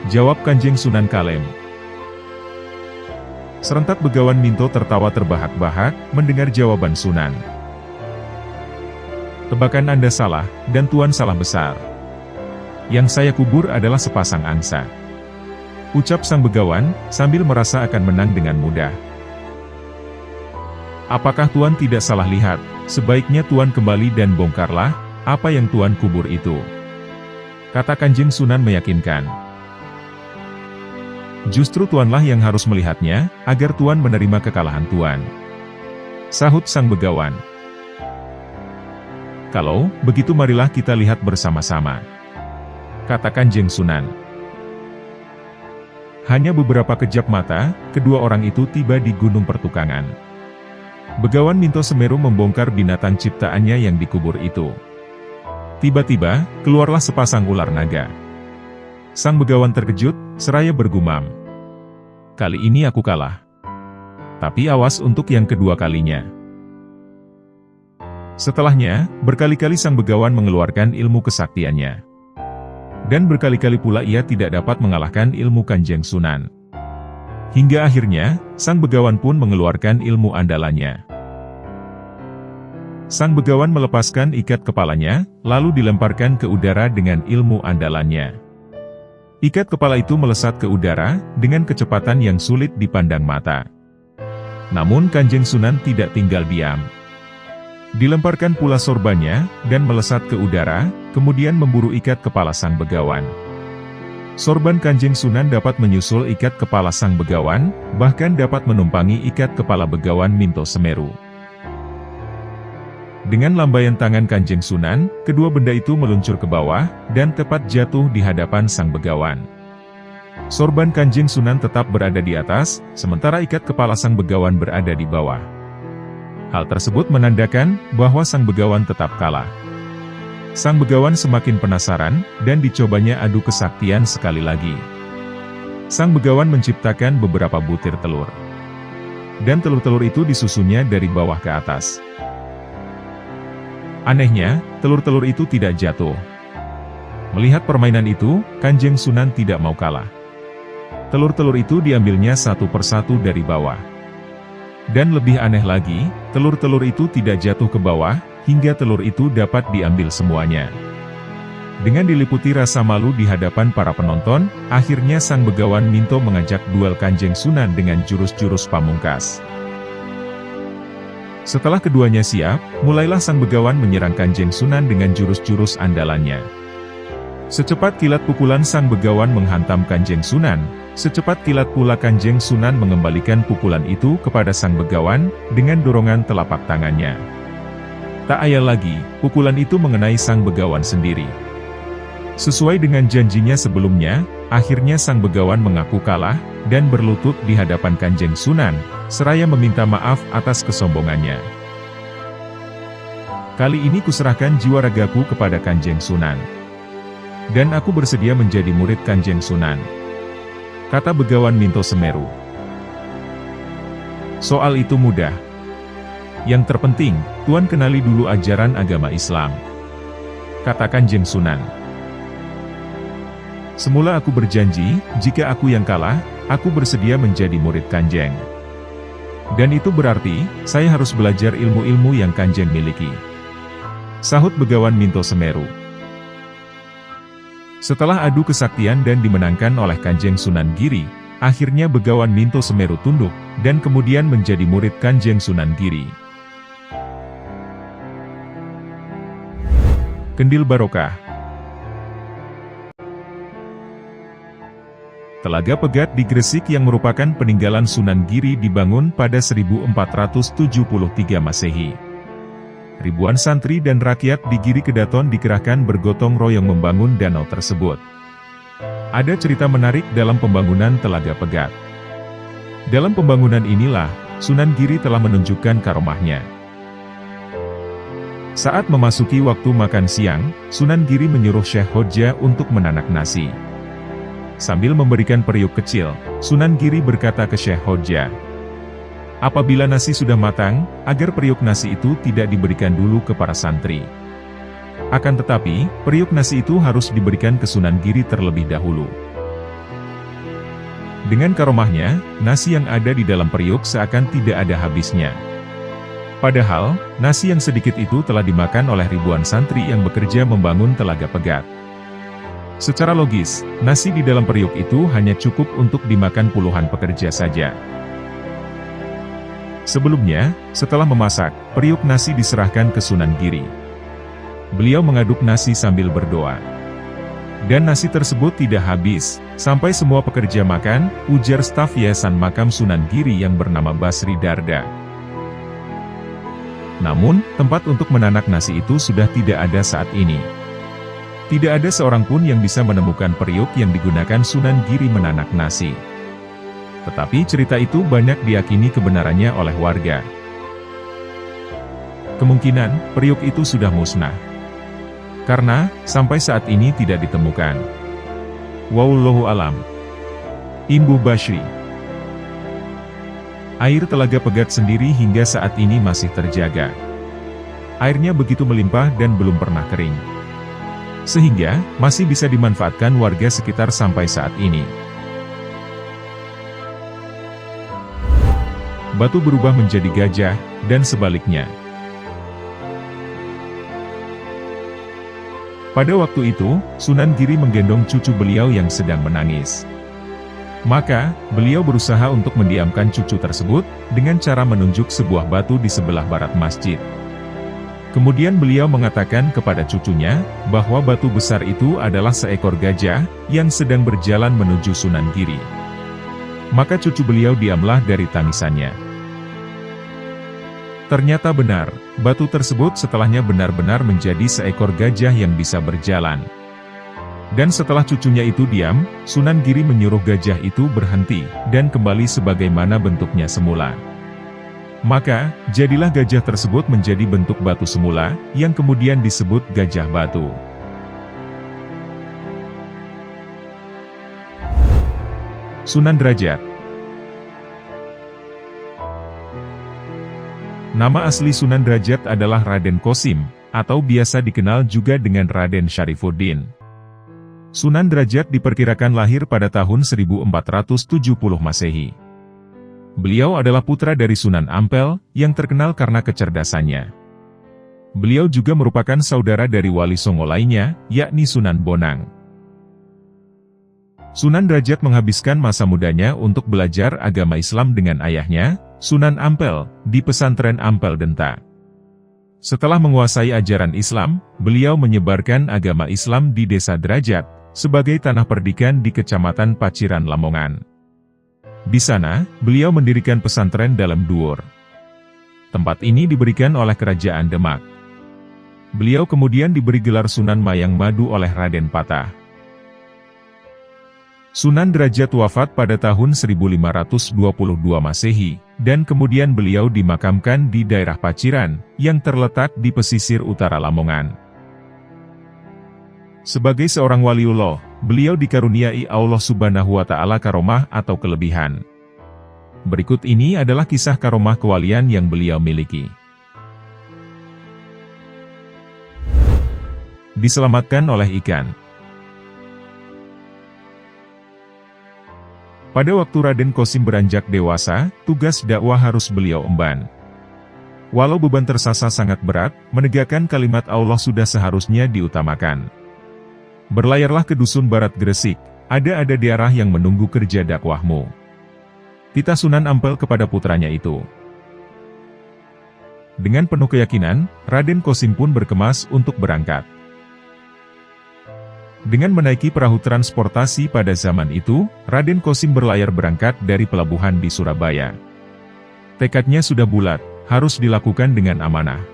jawab Kanjeng Sunan kalem. Serentak Begawan Minto tertawa terbahak-bahak mendengar jawaban Sunan. "Tebakan Anda salah, dan Tuan salah besar. Yang saya kubur adalah sepasang angsa," ucap sang Begawan, sambil merasa akan menang dengan mudah. "Apakah Tuan tidak salah lihat? Sebaiknya Tuan kembali dan bongkarlah apa yang Tuan kubur itu," kata Kanjeng Sunan meyakinkan. Justru Tuanlah yang harus melihatnya, agar Tuan menerima kekalahan Tuan. Sahut sang begawan. Kalau begitu marilah kita lihat bersama-sama, kata Kanjeng Sunan. Hanya beberapa kejap mata, kedua orang itu tiba di Gunung Pertukangan. Begawan Minto Semeru membongkar binatang ciptaannya yang dikubur itu. Tiba-tiba, keluarlah sepasang ular naga. Sang begawan terkejut, seraya bergumam. Kali ini aku kalah. Tapi awas untuk yang kedua kalinya. Setelahnya, berkali-kali sang begawan mengeluarkan ilmu kesaktiannya. Dan berkali-kali pula ia tidak dapat mengalahkan ilmu Kanjeng Sunan. Hingga akhirnya, sang begawan pun mengeluarkan ilmu andalannya. Sang begawan melepaskan ikat kepalanya, lalu dilemparkan ke udara dengan ilmu andalannya. Ikat kepala itu melesat ke udara, dengan kecepatan yang sulit dipandang mata. Namun Kanjeng Sunan tidak tinggal diam. Dilemparkan pula sorbannya, dan melesat ke udara, kemudian memburu ikat kepala sang begawan. Sorban Kanjeng Sunan dapat menyusul ikat kepala sang begawan, bahkan dapat menumpangi ikat kepala begawan Minto Semeru. Dengan lambaian tangan Kanjeng Sunan, kedua benda itu meluncur ke bawah, dan tepat jatuh di hadapan sang begawan. Sorban Kanjeng Sunan tetap berada di atas, sementara ikat kepala sang begawan berada di bawah. Hal tersebut menandakan bahwa sang begawan tetap kalah. Sang begawan semakin penasaran, dan dicobanya adu kesaktian sekali lagi. Sang begawan menciptakan beberapa butir telur. Dan telur-telur itu disusunnya dari bawah ke atas. Anehnya, telur-telur itu tidak jatuh. Melihat permainan itu, Kanjeng Sunan tidak mau kalah. Telur-telur itu diambilnya satu persatu dari bawah. Dan lebih aneh lagi, telur-telur itu tidak jatuh ke bawah, hingga telur itu dapat diambil semuanya. Dengan diliputi rasa malu di hadapan para penonton, akhirnya sang begawan Minto mengajak duel Kanjeng Sunan dengan jurus-jurus pamungkas. Setelah keduanya siap, mulailah sang begawan menyerang Kanjeng Sunan dengan jurus-jurus andalannya. Secepat kilat pukulan sang begawan menghantam Kanjeng Sunan, secepat kilat pula Kanjeng Sunan mengembalikan pukulan itu kepada sang begawan, dengan dorongan telapak tangannya. Tak ayal lagi, pukulan itu mengenai sang begawan sendiri. Sesuai dengan janjinya sebelumnya, akhirnya sang begawan mengaku kalah, dan berlutut di hadapan Kanjeng Sunan, seraya meminta maaf atas kesombongannya. Kali ini kuserahkan jiwa ragaku kepada Kanjeng Sunan. Dan aku bersedia menjadi murid Kanjeng Sunan, kata begawan Minto Semeru. Soal itu mudah. Yang terpenting, Tuan kenali dulu ajaran agama Islam, kata Kanjeng Sunan. Semula aku berjanji, jika aku yang kalah, aku bersedia menjadi murid Kanjeng. Dan itu berarti, saya harus belajar ilmu-ilmu yang Kanjeng miliki, sahut begawan Minto Semeru. Setelah adu kesaktian dan dimenangkan oleh Kanjeng Sunan Giri, akhirnya begawan Minto Semeru tunduk, dan kemudian menjadi murid Kanjeng Sunan Giri. Kendil Barokah. Telaga Pegat di Gresik yang merupakan peninggalan Sunan Giri dibangun pada 1473 Masehi. Ribuan santri dan rakyat di Giri Kedaton dikerahkan bergotong royong membangun danau tersebut. Ada cerita menarik dalam pembangunan Telaga Pegat. Dalam pembangunan inilah, Sunan Giri telah menunjukkan karomahnya. Saat memasuki waktu makan siang, Sunan Giri menyuruh Syekh Hodja untuk menanak nasi. Sambil memberikan periuk kecil, Sunan Giri berkata ke Syekh Hodja, apabila nasi sudah matang, agar periuk nasi itu tidak diberikan dulu ke para santri. Akan tetapi, periuk nasi itu harus diberikan ke Sunan Giri terlebih dahulu. Dengan karomahnya, nasi yang ada di dalam periuk seakan tidak ada habisnya. Padahal, nasi yang sedikit itu telah dimakan oleh ribuan santri yang bekerja membangun Telaga Pegat. Secara logis, nasi di dalam periuk itu hanya cukup untuk dimakan puluhan pekerja saja. Sebelumnya, setelah memasak, periuk nasi diserahkan ke Sunan Giri. Beliau mengaduk nasi sambil berdoa. Dan nasi tersebut tidak habis, sampai semua pekerja makan, ujar staf Yayasan Makam Sunan Giri yang bernama Basri Darda. Namun, tempat untuk menanak nasi itu sudah tidak ada saat ini. Tidak ada seorang pun yang bisa menemukan periuk yang digunakan Sunan Giri menanak nasi. Tetapi cerita itu banyak diyakini kebenarannya oleh warga. Kemungkinan, periuk itu sudah musnah. Karena, sampai saat ini tidak ditemukan. Wallahu alam. Imbuh Basri. Air Telaga Pegat sendiri hingga saat ini masih terjaga. Airnya begitu melimpah dan belum pernah kering. Sehingga, masih bisa dimanfaatkan warga sekitar sampai saat ini. Batu berubah menjadi gajah, dan sebaliknya. Pada waktu itu, Sunan Giri menggendong cucu beliau yang sedang menangis. Maka, beliau berusaha untuk mendiamkan cucu tersebut, dengan cara menunjuk sebuah batu di sebelah barat masjid. Kemudian beliau mengatakan kepada cucunya, bahwa batu besar itu adalah seekor gajah, yang sedang berjalan menuju Sunan Giri. Maka cucu beliau diamlah dari tangisannya. Ternyata benar, batu tersebut setelahnya benar-benar menjadi seekor gajah yang bisa berjalan. Dan setelah cucunya itu diam, Sunan Giri menyuruh gajah itu berhenti, dan kembali sebagaimana bentuknya semula. Maka, jadilah gajah tersebut menjadi bentuk batu semula, yang kemudian disebut Gajah Batu. Sunan Derajat. Nama asli Sunan Derajat adalah Raden Qasim, atau biasa dikenal juga dengan Raden Syarifuddin. Sunan Derajat diperkirakan lahir pada tahun 1470 Masehi. Beliau adalah putra dari Sunan Ampel, yang terkenal karena kecerdasannya. Beliau juga merupakan saudara dari Wali Songo lainnya, yakni Sunan Bonang. Sunan Derajat menghabiskan masa mudanya untuk belajar agama Islam dengan ayahnya, Sunan Ampel, di pesantren Ampel Denta. Setelah menguasai ajaran Islam, beliau menyebarkan agama Islam di Desa Derajat, sebagai tanah perdikan di Kecamatan Paciran Lamongan. Di sana, beliau mendirikan pesantren Dalam Duur. Tempat ini diberikan oleh Kerajaan Demak. Beliau kemudian diberi gelar Sunan Mayang Madu oleh Raden Patah. Sunan Derajat wafat pada tahun 1522 Masehi, dan kemudian beliau dimakamkan di daerah Paciran, yang terletak di pesisir utara Lamongan. Sebagai seorang waliullah, beliau dikaruniai Allah Subhanahu wa Ta'ala karomah atau kelebihan. Berikut ini adalah kisah karomah kewalian yang beliau miliki. Diselamatkan oleh ikan. Pada waktu Raden Qasim beranjak dewasa, tugas dakwah harus beliau emban. Walau beban tersasa sangat berat, menegakkan kalimat Allah sudah seharusnya diutamakan. Berlayarlah ke dusun Barat Gresik, ada daerah yang menunggu kerja dakwahmu. Titah Sunan Ampel kepada putranya itu. Dengan penuh keyakinan, Raden Qasim pun berkemas untuk berangkat. Dengan menaiki perahu transportasi pada zaman itu, Raden Qasim berlayar berangkat dari pelabuhan di Surabaya. Tekadnya sudah bulat, harus dilakukan dengan amanah.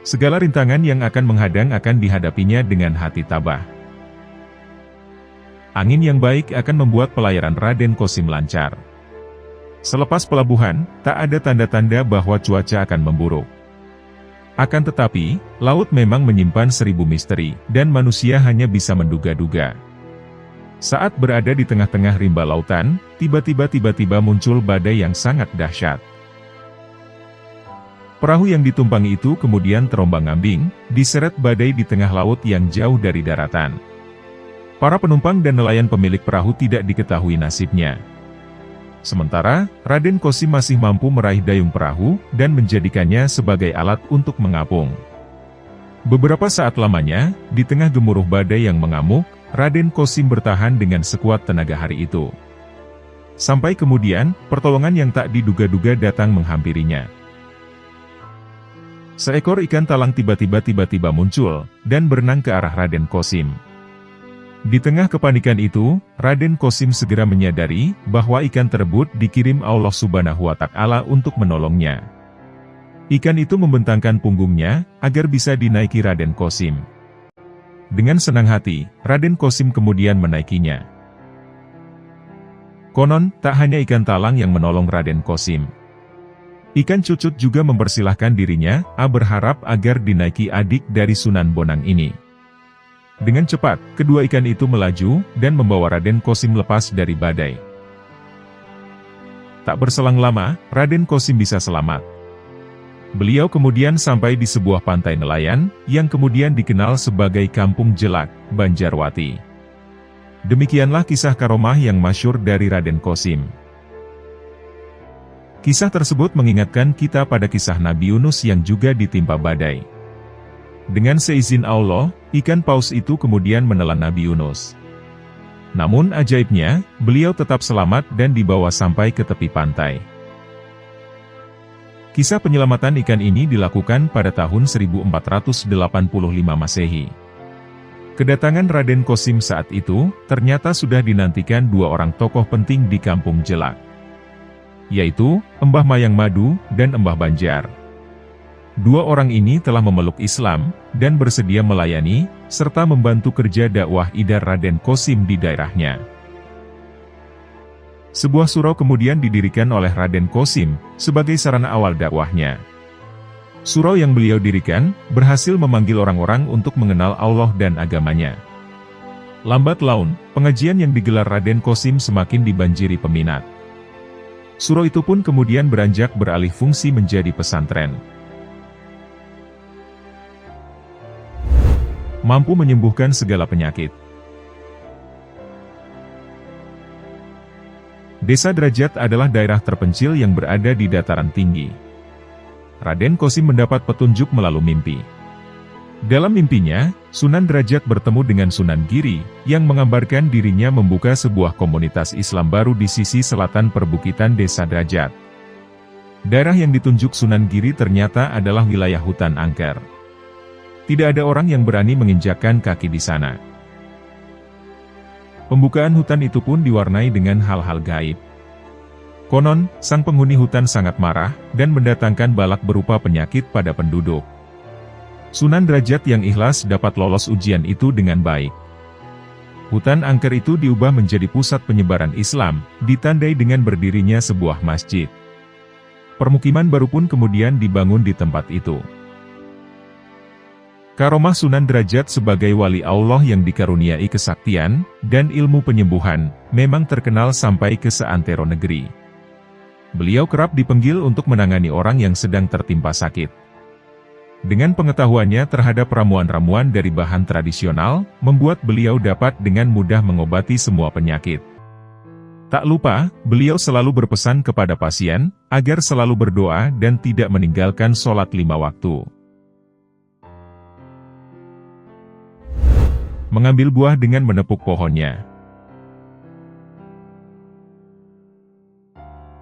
Segala rintangan yang akan menghadang akan dihadapinya dengan hati tabah. Angin yang baik akan membuat pelayaran Raden Qasim lancar. Selepas pelabuhan, tak ada tanda-tanda bahwa cuaca akan memburuk. Akan tetapi, laut memang menyimpan 1000 misteri, dan manusia hanya bisa menduga-duga. Saat berada di tengah-tengah rimba lautan, tiba-tiba muncul badai yang sangat dahsyat. Perahu yang ditumpangi itu kemudian terombang-ambing, diseret badai di tengah laut yang jauh dari daratan. Para penumpang dan nelayan pemilik perahu tidak diketahui nasibnya. Sementara, Raden Qasim masih mampu meraih dayung perahu, dan menjadikannya sebagai alat untuk mengapung. Beberapa saat lamanya, di tengah gemuruh badai yang mengamuk, Raden Qasim bertahan dengan sekuat tenaga hari itu. Sampai kemudian, pertolongan yang tak diduga-duga datang menghampirinya. Seekor ikan talang tiba-tiba muncul, dan berenang ke arah Raden Qasim. Di tengah kepanikan itu, Raden Qasim segera menyadari bahwa ikan tersebut dikirim Allah Subhanahu wa Ta'ala untuk menolongnya. Ikan itu membentangkan punggungnya agar bisa dinaiki Raden Qasim. Dengan senang hati, Raden Qasim kemudian menaikinya. Konon, tak hanya ikan talang yang menolong Raden Qasim. Ikan cucut juga mempersilahkan dirinya, berharap agar dinaiki adik dari Sunan Bonang ini. Dengan cepat, kedua ikan itu melaju, dan membawa Raden Qasim lepas dari badai. Tak berselang lama, Raden Qasim bisa selamat. Beliau kemudian sampai di sebuah pantai nelayan, yang kemudian dikenal sebagai Kampung Jelak, Banjarwati. Demikianlah kisah karomah yang masyhur dari Raden Qasim. Kisah tersebut mengingatkan kita pada kisah Nabi Yunus yang juga ditimpa badai. Dengan seizin Allah, ikan paus itu kemudian menelan Nabi Yunus. Namun ajaibnya, beliau tetap selamat dan dibawa sampai ke tepi pantai. Kisah penyelamatan ikan ini dilakukan pada tahun 1485 Masehi. Kedatangan Raden Qasim saat itu, ternyata sudah dinantikan dua orang tokoh penting di Kampung Jelak, yaitu Mbah Mayang Madu dan Mbah Banjar. Dua orang ini telah memeluk Islam, dan bersedia melayani, serta membantu kerja dakwah Idar Raden Qasim di daerahnya. Sebuah surau kemudian didirikan oleh Raden Qasim, sebagai sarana awal dakwahnya. Surau yang beliau dirikan, berhasil memanggil orang-orang untuk mengenal Allah dan agamanya. Lambat laun, pengajian yang digelar Raden Qasim semakin dibanjiri peminat. Surau itu pun kemudian beranjak beralih fungsi menjadi pesantren. Mampu menyembuhkan segala penyakit. Desa Derajat adalah daerah terpencil yang berada di dataran tinggi. Raden Qasim mendapat petunjuk melalui mimpi. Dalam mimpinya, Sunan Derajat bertemu dengan Sunan Giri, yang mengabarkan dirinya membuka sebuah komunitas Islam baru di sisi selatan perbukitan Desa Derajat. Daerah yang ditunjuk Sunan Giri ternyata adalah wilayah hutan angker. Tidak ada orang yang berani menginjakkan kaki di sana. Pembukaan hutan itu pun diwarnai dengan hal-hal gaib. Konon, sang penghuni hutan sangat marah, dan mendatangkan balak berupa penyakit pada penduduk. Sunan Derajat yang ikhlas dapat lolos ujian itu dengan baik. Hutan angker itu diubah menjadi pusat penyebaran Islam, ditandai dengan berdirinya sebuah masjid. Permukiman baru pun kemudian dibangun di tempat itu. Karomah Sunan Derajat sebagai wali Allah yang dikaruniai kesaktian, dan ilmu penyembuhan, memang terkenal sampai ke seantero negeri. Beliau kerap dipanggil untuk menangani orang yang sedang tertimpa sakit. Dengan pengetahuannya terhadap ramuan-ramuan dari bahan tradisional, membuat beliau dapat dengan mudah mengobati semua penyakit. Tak lupa, beliau selalu berpesan kepada pasien, agar selalu berdoa dan tidak meninggalkan sholat 5 waktu. Mengambil buah dengan menepuk pohonnya.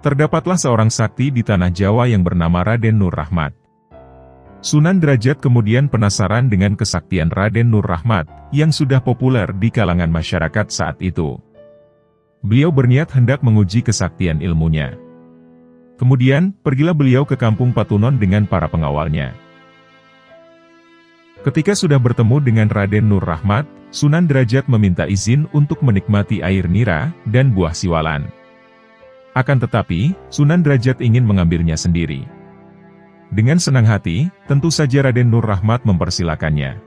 Terdapatlah seorang sakti di tanah Jawa yang bernama Raden Nur Rahmat. Sunan Derajat kemudian penasaran dengan kesaktian Raden Nur Rahmat, yang sudah populer di kalangan masyarakat saat itu. Beliau berniat hendak menguji kesaktian ilmunya. Kemudian, pergilah beliau ke kampung Patunon dengan para pengawalnya. Ketika sudah bertemu dengan Raden Nur Rahmat, Sunan Derajat meminta izin untuk menikmati air nira dan buah siwalan. Akan tetapi, Sunan Derajat ingin mengambilnya sendiri. Dengan senang hati, tentu saja Raden Nur Rahmat mempersilakannya.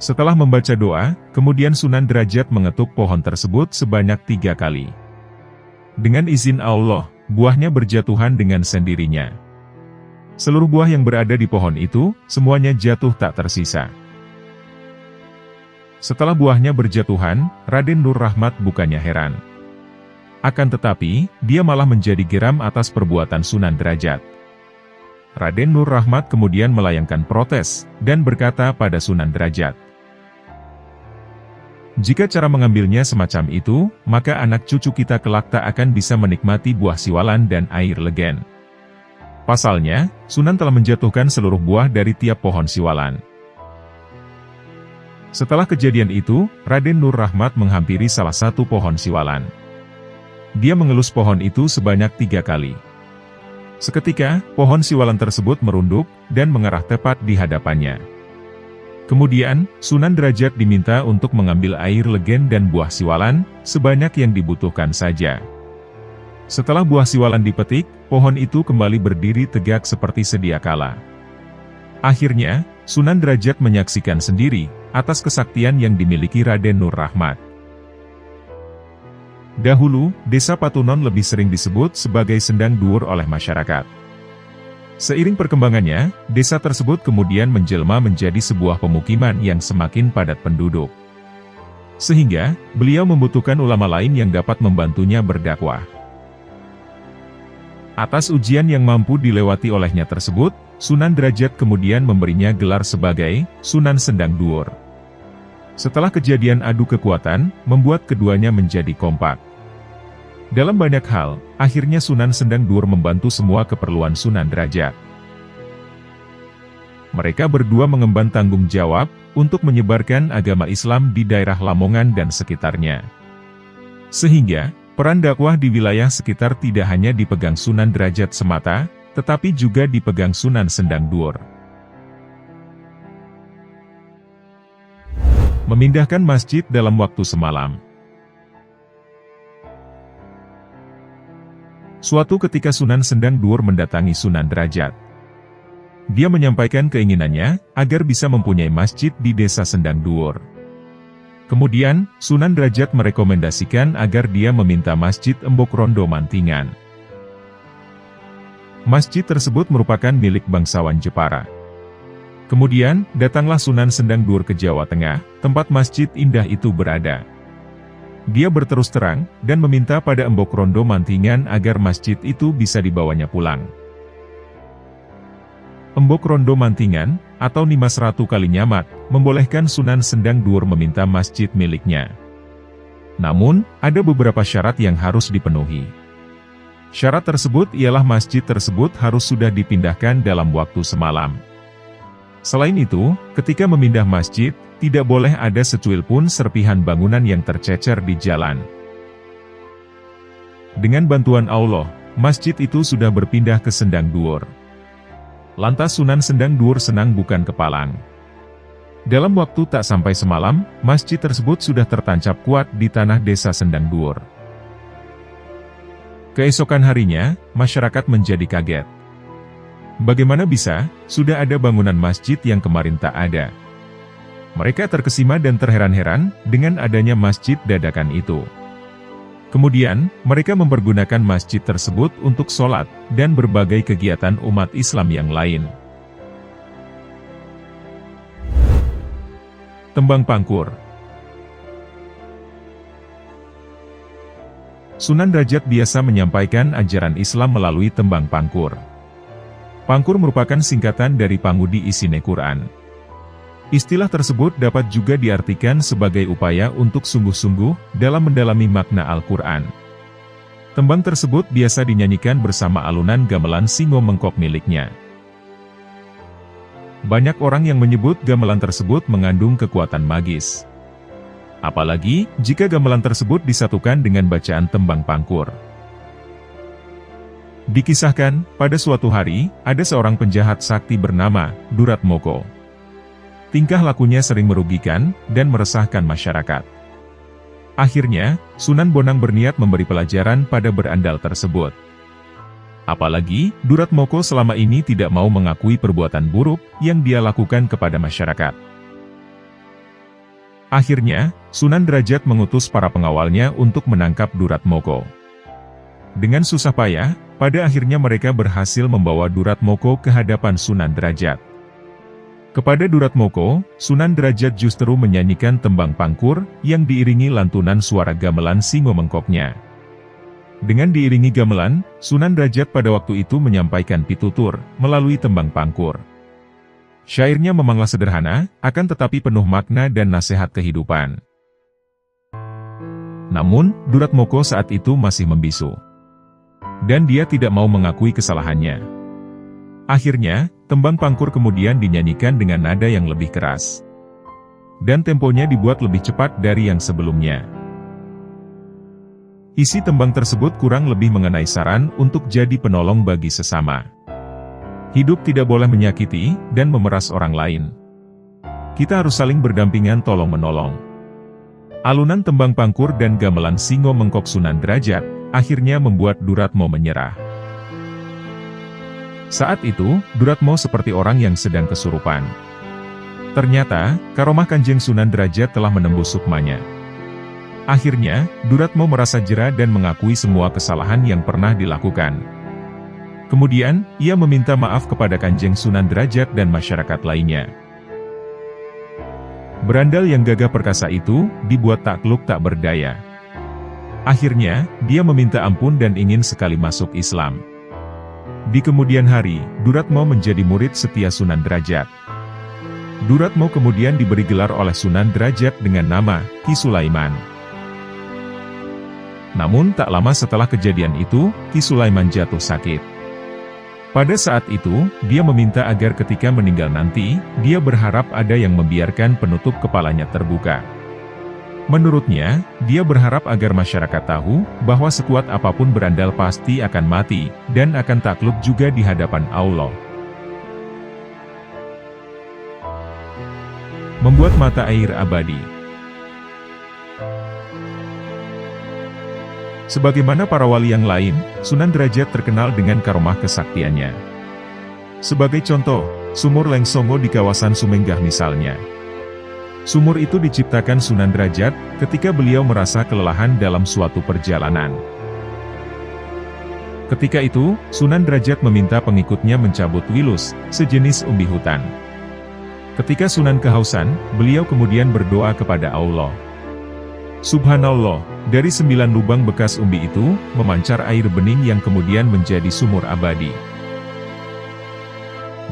Setelah membaca doa, kemudian Sunan Derajat mengetuk pohon tersebut sebanyak 3 kali. Dengan izin Allah, buahnya berjatuhan dengan sendirinya. Seluruh buah yang berada di pohon itu, semuanya jatuh tak tersisa. Setelah buahnya berjatuhan, Raden Nur Rahmat bukannya heran. Akan tetapi, dia malah menjadi geram atas perbuatan Sunan Derajat. Raden Nur Rahmat kemudian melayangkan protes, dan berkata pada Sunan Derajat, "Jika cara mengambilnya semacam itu, maka anak cucu kita kelak tak akan bisa menikmati buah siwalan dan air legen." Pasalnya, Sunan telah menjatuhkan seluruh buah dari tiap pohon siwalan. Setelah kejadian itu, Raden Nur Rahmat menghampiri salah satu pohon siwalan. Dia mengelus pohon itu sebanyak 3 kali. Seketika, pohon siwalan tersebut merunduk, dan mengarah tepat di hadapannya. Kemudian, Sunan Derajat diminta untuk mengambil air legen dan buah siwalan, sebanyak yang dibutuhkan saja. Setelah buah siwalan dipetik, pohon itu kembali berdiri tegak seperti sedia kala. Akhirnya, Sunan Derajat menyaksikan sendiri, atas kesaktian yang dimiliki Raden Nur Rahmat. Dahulu, desa Patunon lebih sering disebut sebagai Sendang Dhuwur oleh masyarakat. Seiring perkembangannya, desa tersebut kemudian menjelma menjadi sebuah pemukiman yang semakin padat penduduk. Sehingga, beliau membutuhkan ulama lain yang dapat membantunya berdakwah. Atas ujian yang mampu dilewati olehnya tersebut, Sunan Derajat kemudian memberinya gelar sebagai Sunan Sendang Dhuwur. Setelah kejadian adu kekuatan, membuat keduanya menjadi kompak. Dalam banyak hal, akhirnya Sunan Sendang Dhuwur membantu semua keperluan Sunan Derajat. Mereka berdua mengemban tanggung jawab untuk menyebarkan agama Islam di daerah Lamongan dan sekitarnya. Sehingga, peran dakwah di wilayah sekitar tidak hanya dipegang Sunan Derajat semata, tetapi juga dipegang Sunan Sendang Dhuwur. Memindahkan masjid dalam waktu semalam. Suatu ketika Sunan Sendang Dhuwur mendatangi Sunan Derajat. Dia menyampaikan keinginannya, agar bisa mempunyai masjid di desa Sendang Dhuwur. Kemudian, Sunan Derajat merekomendasikan agar dia meminta masjid Embok Rondo Mantingan. Masjid tersebut merupakan milik bangsawan Jepara. Kemudian, datanglah Sunan Sendang Dhuwur ke Jawa Tengah, tempat masjid indah itu berada. Dia berterus terang, dan meminta pada Embok Rondo Mantingan agar masjid itu bisa dibawanya pulang. Embok Rondo Mantingan, atau Nimas Ratu Kalinyamat, membolehkan Sunan Sendang Dhuwur meminta masjid miliknya. Namun, ada beberapa syarat yang harus dipenuhi. Syarat tersebut ialah masjid tersebut harus sudah dipindahkan dalam waktu semalam. Selain itu, ketika memindah masjid, tidak boleh ada secuil pun serpihan bangunan yang tercecer di jalan. Dengan bantuan Allah, masjid itu sudah berpindah ke Sendang Dhuwur. Lantas Sunan Sendang Dhuwur senang bukan kepalang. Dalam waktu tak sampai semalam, masjid tersebut sudah tertancap kuat di tanah desa Sendang Dhuwur. Keesokan harinya, masyarakat menjadi kaget. Bagaimana bisa, sudah ada bangunan masjid yang kemarin tak ada? Mereka terkesima dan terheran-heran dengan adanya masjid dadakan itu. Kemudian, mereka mempergunakan masjid tersebut untuk sholat dan berbagai kegiatan umat Islam yang lain. Tembang Pangkur. Sunan Derajat biasa menyampaikan ajaran Islam melalui tembang pangkur. Pangkur merupakan singkatan dari pangudi isine Quran. Istilah tersebut dapat juga diartikan sebagai upaya untuk sungguh-sungguh dalam mendalami makna Al-Quran. Tembang tersebut biasa dinyanyikan bersama alunan gamelan Singo Mengkok miliknya. Banyak orang yang menyebut gamelan tersebut mengandung kekuatan magis. Apalagi, jika gamelan tersebut disatukan dengan bacaan tembang pangkur. Dikisahkan, pada suatu hari, ada seorang penjahat sakti bernama Duratmoko. Tingkah lakunya sering merugikan dan meresahkan masyarakat. Akhirnya, Sunan Bonang berniat memberi pelajaran pada berandal tersebut. Apalagi, Duratmoko selama ini tidak mau mengakui perbuatan buruk yang dia lakukan kepada masyarakat. Akhirnya, Sunan Derajat mengutus para pengawalnya untuk menangkap Duratmoko. Dengan susah payah, pada akhirnya mereka berhasil membawa Duratmoko ke hadapan Sunan Derajat. Kepada Duratmoko, Sunan Derajat justru menyanyikan tembang pangkur yang diiringi lantunan suara gamelan Singo Mengkoknya. Dengan diiringi gamelan, Sunan Derajat pada waktu itu menyampaikan pitutur melalui tembang pangkur. Syairnya memanglah sederhana, akan tetapi penuh makna dan nasihat kehidupan. Namun, Duratmoko saat itu masih membisu. Dan dia tidak mau mengakui kesalahannya. Akhirnya, tembang pangkur kemudian dinyanyikan dengan nada yang lebih keras. dan temponya dibuat lebih cepat dari yang sebelumnya. Isi tembang tersebut kurang lebih mengenai saran untuk jadi penolong bagi sesama. Hidup tidak boleh menyakiti dan memeras orang lain. Kita harus saling berdampingan tolong-menolong. Alunan tembang Pangkur dan gamelan Singo Mengkok Sunan Derajat akhirnya membuat Duratmo menyerah. Saat itu, Duratmo seperti orang yang sedang kesurupan. Ternyata, karomah Kanjeng Sunan Derajat telah menembus sukmanya. Akhirnya, Duratmo merasa jera dan mengakui semua kesalahan yang pernah dilakukan. Kemudian, ia meminta maaf kepada Kanjeng Sunan Derajat dan masyarakat lainnya. Berandal yang gagah perkasa itu, dibuat takluk tak berdaya. Akhirnya, dia meminta ampun dan ingin sekali masuk Islam. Di kemudian hari, Duratmo menjadi murid setia Sunan Derajat. Duratmo kemudian diberi gelar oleh Sunan Derajat dengan nama Ki Sulaiman. Namun tak lama setelah kejadian itu, Ki Sulaiman jatuh sakit. Pada saat itu, dia meminta agar ketika meninggal nanti, dia berharap ada yang membiarkan penutup kepalanya terbuka. Menurutnya, dia berharap agar masyarakat tahu, bahwa sekuat apapun berandal pasti akan mati, dan akan takluk juga di hadapan Allah. Membuat mata air abadi. Sebagaimana para wali yang lain, Sunan Derajat terkenal dengan karomah kesaktiannya. Sebagai contoh, sumur Leng Songo di kawasan Sumenggah misalnya. Sumur itu diciptakan Sunan Derajat, ketika beliau merasa kelelahan dalam suatu perjalanan. Ketika itu, Sunan Derajat meminta pengikutnya mencabut wilus, sejenis umbi hutan. Ketika Sunan kehausan, beliau kemudian berdoa kepada Allah. Subhanallah, dari 9 lubang bekas umbi itu, memancar air bening yang kemudian menjadi sumur abadi.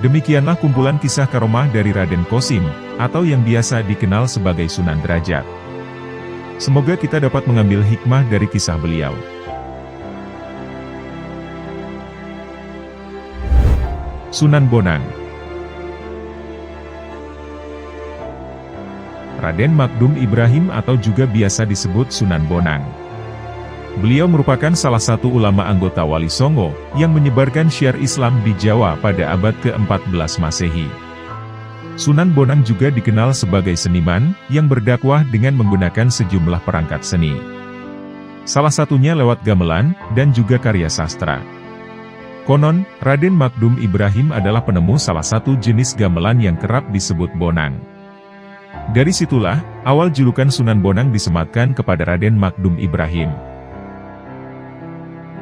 Demikianlah kumpulan kisah karomah dari Raden Kosim, atau yang biasa dikenal sebagai Sunan Derajat. Semoga kita dapat mengambil hikmah dari kisah beliau. Sunan Bonang. Raden Magdum Ibrahim atau juga biasa disebut Sunan Bonang. Beliau merupakan salah satu ulama anggota Wali Songo, yang menyebarkan syiar Islam di Jawa pada abad ke-14 Masehi. Sunan Bonang juga dikenal sebagai seniman, yang berdakwah dengan menggunakan sejumlah perangkat seni. Salah satunya lewat gamelan, dan juga karya sastra. Konon, Raden Magdum Ibrahim adalah penemu salah satu jenis gamelan yang kerap disebut bonang. Dari situlah, awal julukan Sunan Bonang disematkan kepada Raden Magdum Ibrahim.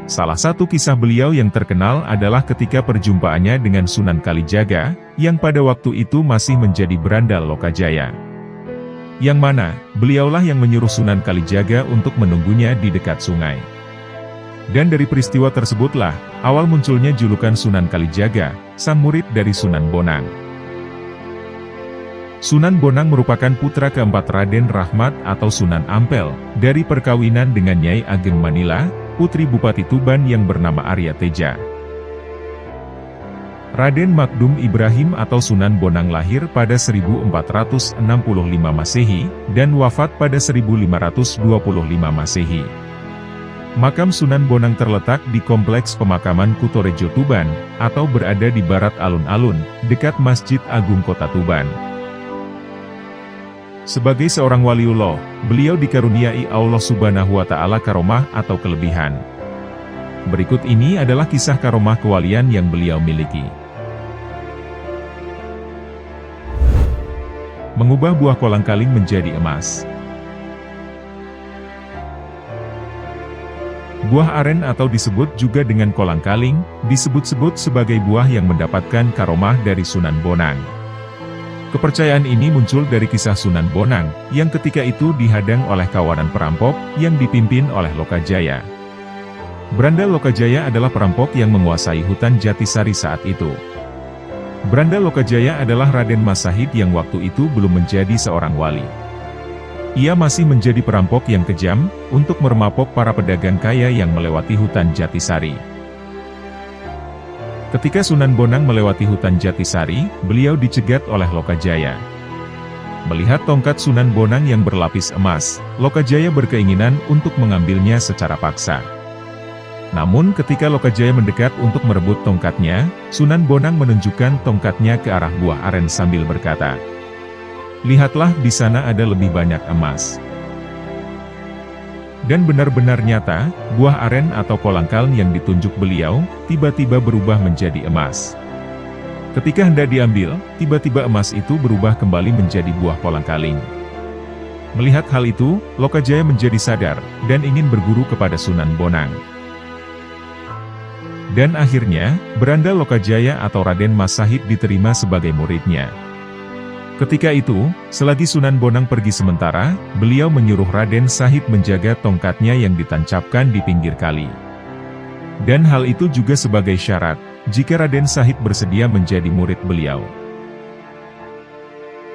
Salah satu kisah beliau yang terkenal adalah ketika perjumpaannya dengan Sunan Kalijaga, yang pada waktu itu masih menjadi berandal Lokajaya. Yang mana, beliaulah yang menyuruh Sunan Kalijaga untuk menunggunya di dekat sungai. Dan dari peristiwa tersebutlah, awal munculnya julukan Sunan Kalijaga, sang murid dari Sunan Bonang. Sunan Bonang merupakan putra keempat Raden Rahmat atau Sunan Ampel, dari perkawinan dengan Nyai Ageng Manila, putri Bupati Tuban yang bernama Arya Teja. Raden Magdum Ibrahim atau Sunan Bonang lahir pada 1465 Masehi, dan wafat pada 1525 Masehi. Makam Sunan Bonang terletak di Kompleks Pemakaman Kutorejo Tuban, atau berada di barat alun-alun, dekat Masjid Agung Kota Tuban. Sebagai seorang waliullah, beliau dikaruniai Allah Subhanahu wa Ta'ala karomah atau kelebihan. Berikut ini adalah kisah karomah kewalian yang beliau miliki. Mengubah buah kolang-kaling menjadi emas. Buah aren atau disebut juga dengan kolang-kaling, disebut-sebut sebagai buah yang mendapatkan karomah dari Sunan Bonang. Kepercayaan ini muncul dari kisah Sunan Bonang, yang ketika itu dihadang oleh kawanan perampok, yang dipimpin oleh Lokajaya. Berandal Lokajaya adalah perampok yang menguasai hutan Jatisari saat itu. Berandal Lokajaya adalah Raden Masahid yang waktu itu belum menjadi seorang wali. Ia masih menjadi perampok yang kejam, untuk meremapok para pedagang kaya yang melewati hutan Jatisari. Ketika Sunan Bonang melewati hutan Jatisari, beliau dicegat oleh Lokajaya. Melihat tongkat Sunan Bonang yang berlapis emas, Lokajaya berkeinginan untuk mengambilnya secara paksa. Namun ketika Lokajaya mendekat untuk merebut tongkatnya, Sunan Bonang menunjukkan tongkatnya ke arah buah aren sambil berkata, "Lihatlah, di sana ada lebih banyak emas." Dan benar-benar nyata, buah aren atau kolangkal yang ditunjuk beliau, tiba-tiba berubah menjadi emas. Ketika hendak diambil, tiba-tiba emas itu berubah kembali menjadi buah kolangkaling. Melihat hal itu, Lokajaya menjadi sadar, dan ingin berguru kepada Sunan Bonang. Dan akhirnya, beranda Lokajaya atau Raden Mas Sahid diterima sebagai muridnya. Ketika itu, selagi Sunan Bonang pergi sementara, beliau menyuruh Raden Sahid menjaga tongkatnya yang ditancapkan di pinggir kali. Dan hal itu juga sebagai syarat, jika Raden Sahid bersedia menjadi murid beliau.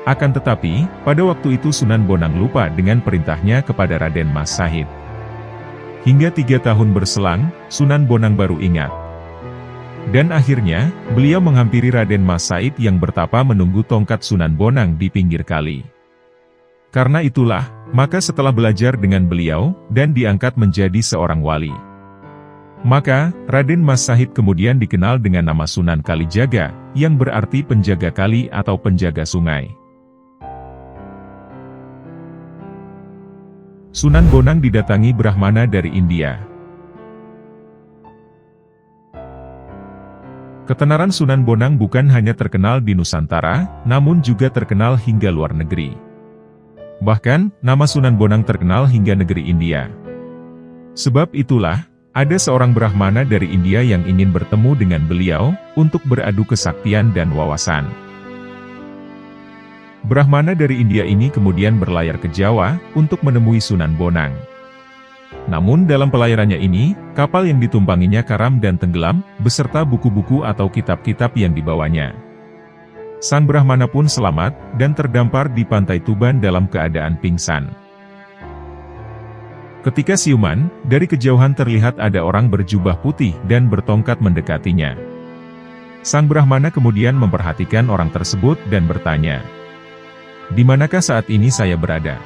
Akan tetapi, pada waktu itu Sunan Bonang lupa dengan perintahnya kepada Raden Mas Sahid. Hingga 3 tahun berselang, Sunan Bonang baru ingat. Dan akhirnya, beliau menghampiri Raden Mas Sahid yang bertapa menunggu tongkat Sunan Bonang di pinggir kali. Karena itulah, maka setelah belajar dengan beliau, dan diangkat menjadi seorang wali. Maka, Raden Mas Sahid kemudian dikenal dengan nama Sunan Kalijaga, yang berarti penjaga kali atau penjaga sungai. Sunan Bonang didatangi Brahmana dari India. Ketenaran Sunan Bonang bukan hanya terkenal di Nusantara, namun juga terkenal hingga luar negeri. Bahkan, nama Sunan Bonang terkenal hingga negeri India. Sebab itulah, ada seorang Brahmana dari India yang ingin bertemu dengan beliau, untuk beradu kesaktian dan wawasan. Brahmana dari India ini kemudian berlayar ke Jawa, untuk menemui Sunan Bonang. Namun dalam pelayarannya ini, kapal yang ditumpanginya karam dan tenggelam, beserta buku-buku atau kitab-kitab yang dibawanya. Sang Brahmana pun selamat, dan terdampar di pantai Tuban dalam keadaan pingsan. Ketika siuman, dari kejauhan terlihat ada orang berjubah putih dan bertongkat mendekatinya. Sang Brahmana kemudian memperhatikan orang tersebut dan bertanya, "Di manakah saat ini saya berada?"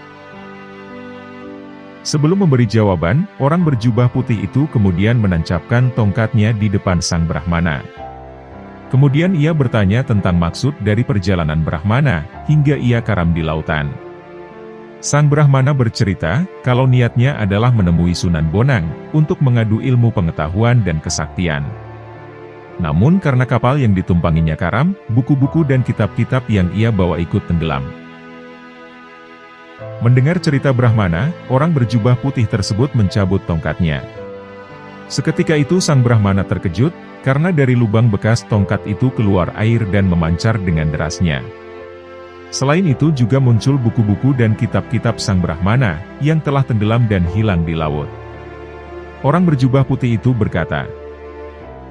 Sebelum memberi jawaban, orang berjubah putih itu kemudian menancapkan tongkatnya di depan Sang Brahmana. Kemudian ia bertanya tentang maksud dari perjalanan Brahmana, hingga ia karam di lautan. Sang Brahmana bercerita, kalau niatnya adalah menemui Sunan Bonang, untuk mengadu ilmu pengetahuan dan kesaktian. Namun karena kapal yang ditumpanginya karam, buku-buku dan kitab-kitab yang ia bawa ikut tenggelam. Mendengar cerita Brahmana, orang berjubah putih tersebut mencabut tongkatnya. Seketika itu Sang Brahmana terkejut, karena dari lubang bekas tongkat itu keluar air dan memancar dengan derasnya. Selain itu juga muncul buku-buku dan kitab-kitab Sang Brahmana, yang telah tenggelam dan hilang di laut. Orang berjubah putih itu berkata,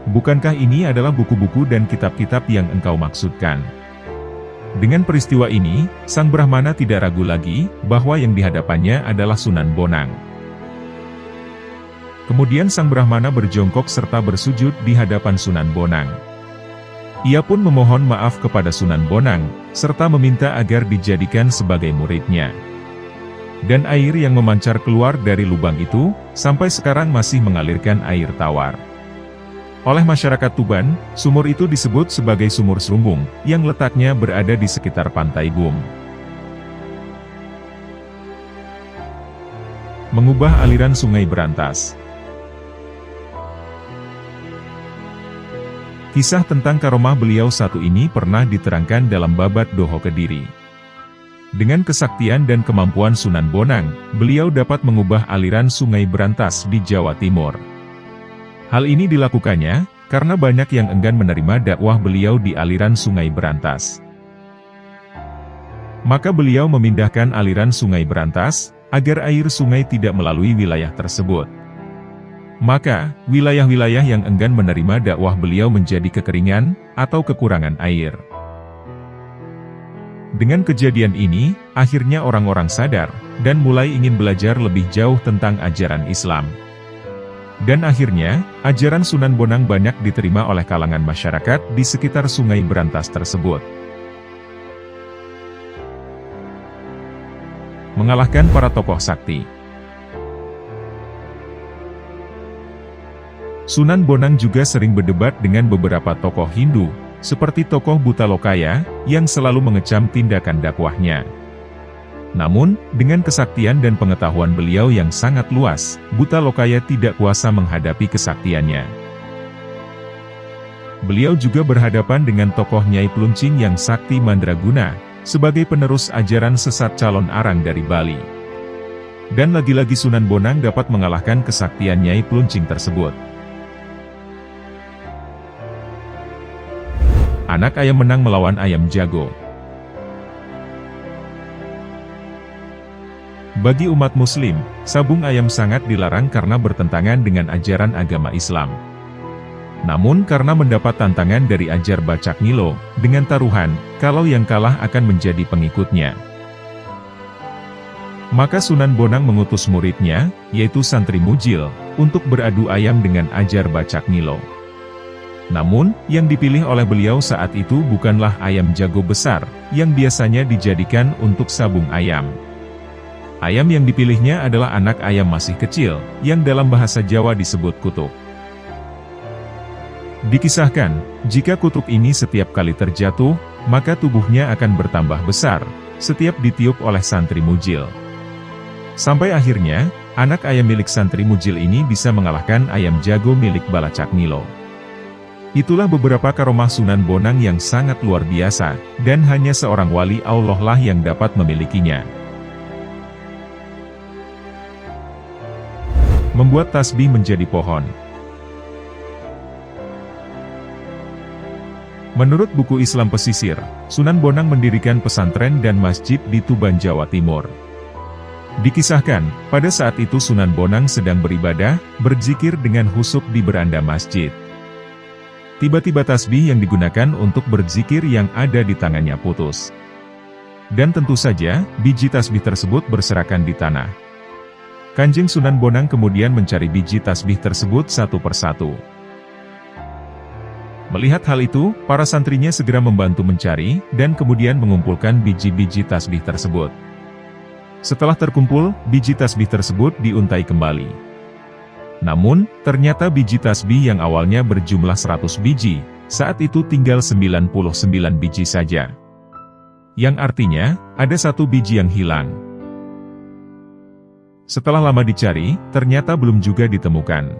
"Bukankah ini adalah buku-buku dan kitab-kitab yang engkau maksudkan?" Dengan peristiwa ini, Sang Brahmana tidak ragu lagi, bahwa yang dihadapannya adalah Sunan Bonang. Kemudian Sang Brahmana berjongkok serta bersujud di hadapan Sunan Bonang. Ia pun memohon maaf kepada Sunan Bonang, serta meminta agar dijadikan sebagai muridnya. Dan air yang memancar keluar dari lubang itu, sampai sekarang masih mengalirkan air tawar. Oleh masyarakat Tuban, sumur itu disebut sebagai Sumur Serumbung, yang letaknya berada di sekitar Pantai Bum. Mengubah aliran Sungai Berantas. Kisah tentang karomah beliau satu ini pernah diterangkan dalam Babat Doho Kediri. Dengan kesaktian dan kemampuan Sunan Bonang, beliau dapat mengubah aliran Sungai Berantas di Jawa Timur. Hal ini dilakukannya, karena banyak yang enggan menerima dakwah beliau di aliran Sungai Berantas. Maka beliau memindahkan aliran Sungai Berantas, agar air sungai tidak melalui wilayah tersebut. Maka, wilayah-wilayah yang enggan menerima dakwah beliau menjadi kekeringan, atau kekurangan air. Dengan kejadian ini, akhirnya orang-orang sadar, dan mulai ingin belajar lebih jauh tentang ajaran Islam. Dan akhirnya, ajaran Sunan Bonang banyak diterima oleh kalangan masyarakat di sekitar Sungai Berantas tersebut. mengalahkan para tokoh sakti. Sunan Bonang juga sering berdebat dengan beberapa tokoh Hindu, seperti tokoh Butalokaya, yang selalu mengecam tindakan dakwahnya. Namun, dengan kesaktian dan pengetahuan beliau yang sangat luas, Butalokaya tidak kuasa menghadapi kesaktiannya. Beliau juga berhadapan dengan tokoh Nyai Pluncing yang sakti mandraguna, sebagai penerus ajaran sesat calon arang dari Bali. Dan lagi-lagi Sunan Bonang dapat mengalahkan kesaktian Nyai Pluncing tersebut. Anak ayam menang melawan ayam jago. Bagi umat muslim, sabung ayam sangat dilarang karena bertentangan dengan ajaran agama Islam. Namun karena mendapat tantangan dari ajar Bacak Nilo, dengan taruhan, kalau yang kalah akan menjadi pengikutnya. Maka Sunan Bonang mengutus muridnya, yaitu Santri Mujil, untuk beradu ayam dengan ajar Bacak Nilo. Namun, yang dipilih oleh beliau saat itu bukanlah ayam jago besar, yang biasanya dijadikan untuk sabung ayam. Ayam yang dipilihnya adalah anak ayam masih kecil, yang dalam bahasa Jawa disebut kutuk. Dikisahkan, jika kutuk ini setiap kali terjatuh, maka tubuhnya akan bertambah besar, setiap ditiup oleh Santri Mujil. Sampai akhirnya, anak ayam milik Santri Mujil ini bisa mengalahkan ayam jago milik Balacak Nilo. Itulah beberapa karomah Sunan Bonang yang sangat luar biasa, dan hanya seorang wali Allah lah yang dapat memilikinya. Membuat tasbih menjadi pohon. Menurut buku Islam Pesisir, Sunan Bonang mendirikan pesantren dan masjid di Tuban, Jawa Timur. Dikisahkan, pada saat itu Sunan Bonang sedang beribadah, berzikir dengan khusyuk di beranda masjid. Tiba-tiba tasbih yang digunakan untuk berzikir yang ada di tangannya putus. Dan tentu saja, biji tasbih tersebut berserakan di tanah. Kanjeng Sunan Bonang kemudian mencari biji tasbih tersebut satu persatu. Melihat hal itu, para santrinya segera membantu mencari, dan kemudian mengumpulkan biji-biji tasbih tersebut. Setelah terkumpul, biji tasbih tersebut diuntai kembali. Namun, ternyata biji tasbih yang awalnya berjumlah 100 biji, saat itu tinggal 99 biji saja. Yang artinya, ada satu biji yang hilang. Setelah lama dicari, ternyata belum juga ditemukan.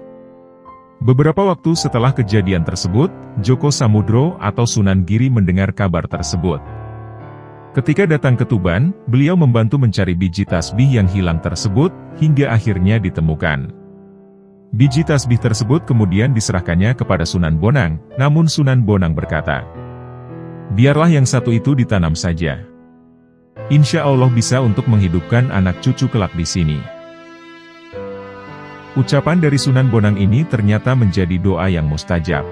Beberapa waktu setelah kejadian tersebut, Joko Samudro atau Sunan Giri mendengar kabar tersebut. Ketika datang ke Tuban, beliau membantu mencari biji tasbih yang hilang tersebut, hingga akhirnya ditemukan. Biji tasbih tersebut kemudian diserahkannya kepada Sunan Bonang, namun Sunan Bonang berkata, "Biarlah yang satu itu ditanam saja. Insya Allah bisa untuk menghidupkan anak cucu kelak di sini." Ucapan dari Sunan Bonang ini ternyata menjadi doa yang mustajab.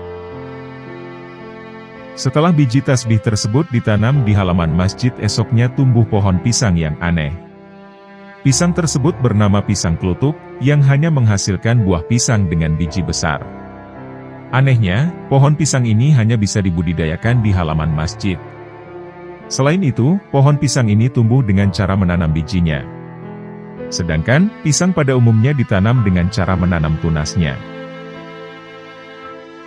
Setelah biji tasbih tersebut ditanam di halaman masjid, esoknya tumbuh pohon pisang yang aneh. Pisang tersebut bernama pisang klutuk, yang hanya menghasilkan buah pisang dengan biji besar. Anehnya, pohon pisang ini hanya bisa dibudidayakan di halaman masjid. Selain itu, pohon pisang ini tumbuh dengan cara menanam bijinya. Sedangkan, pisang pada umumnya ditanam dengan cara menanam tunasnya.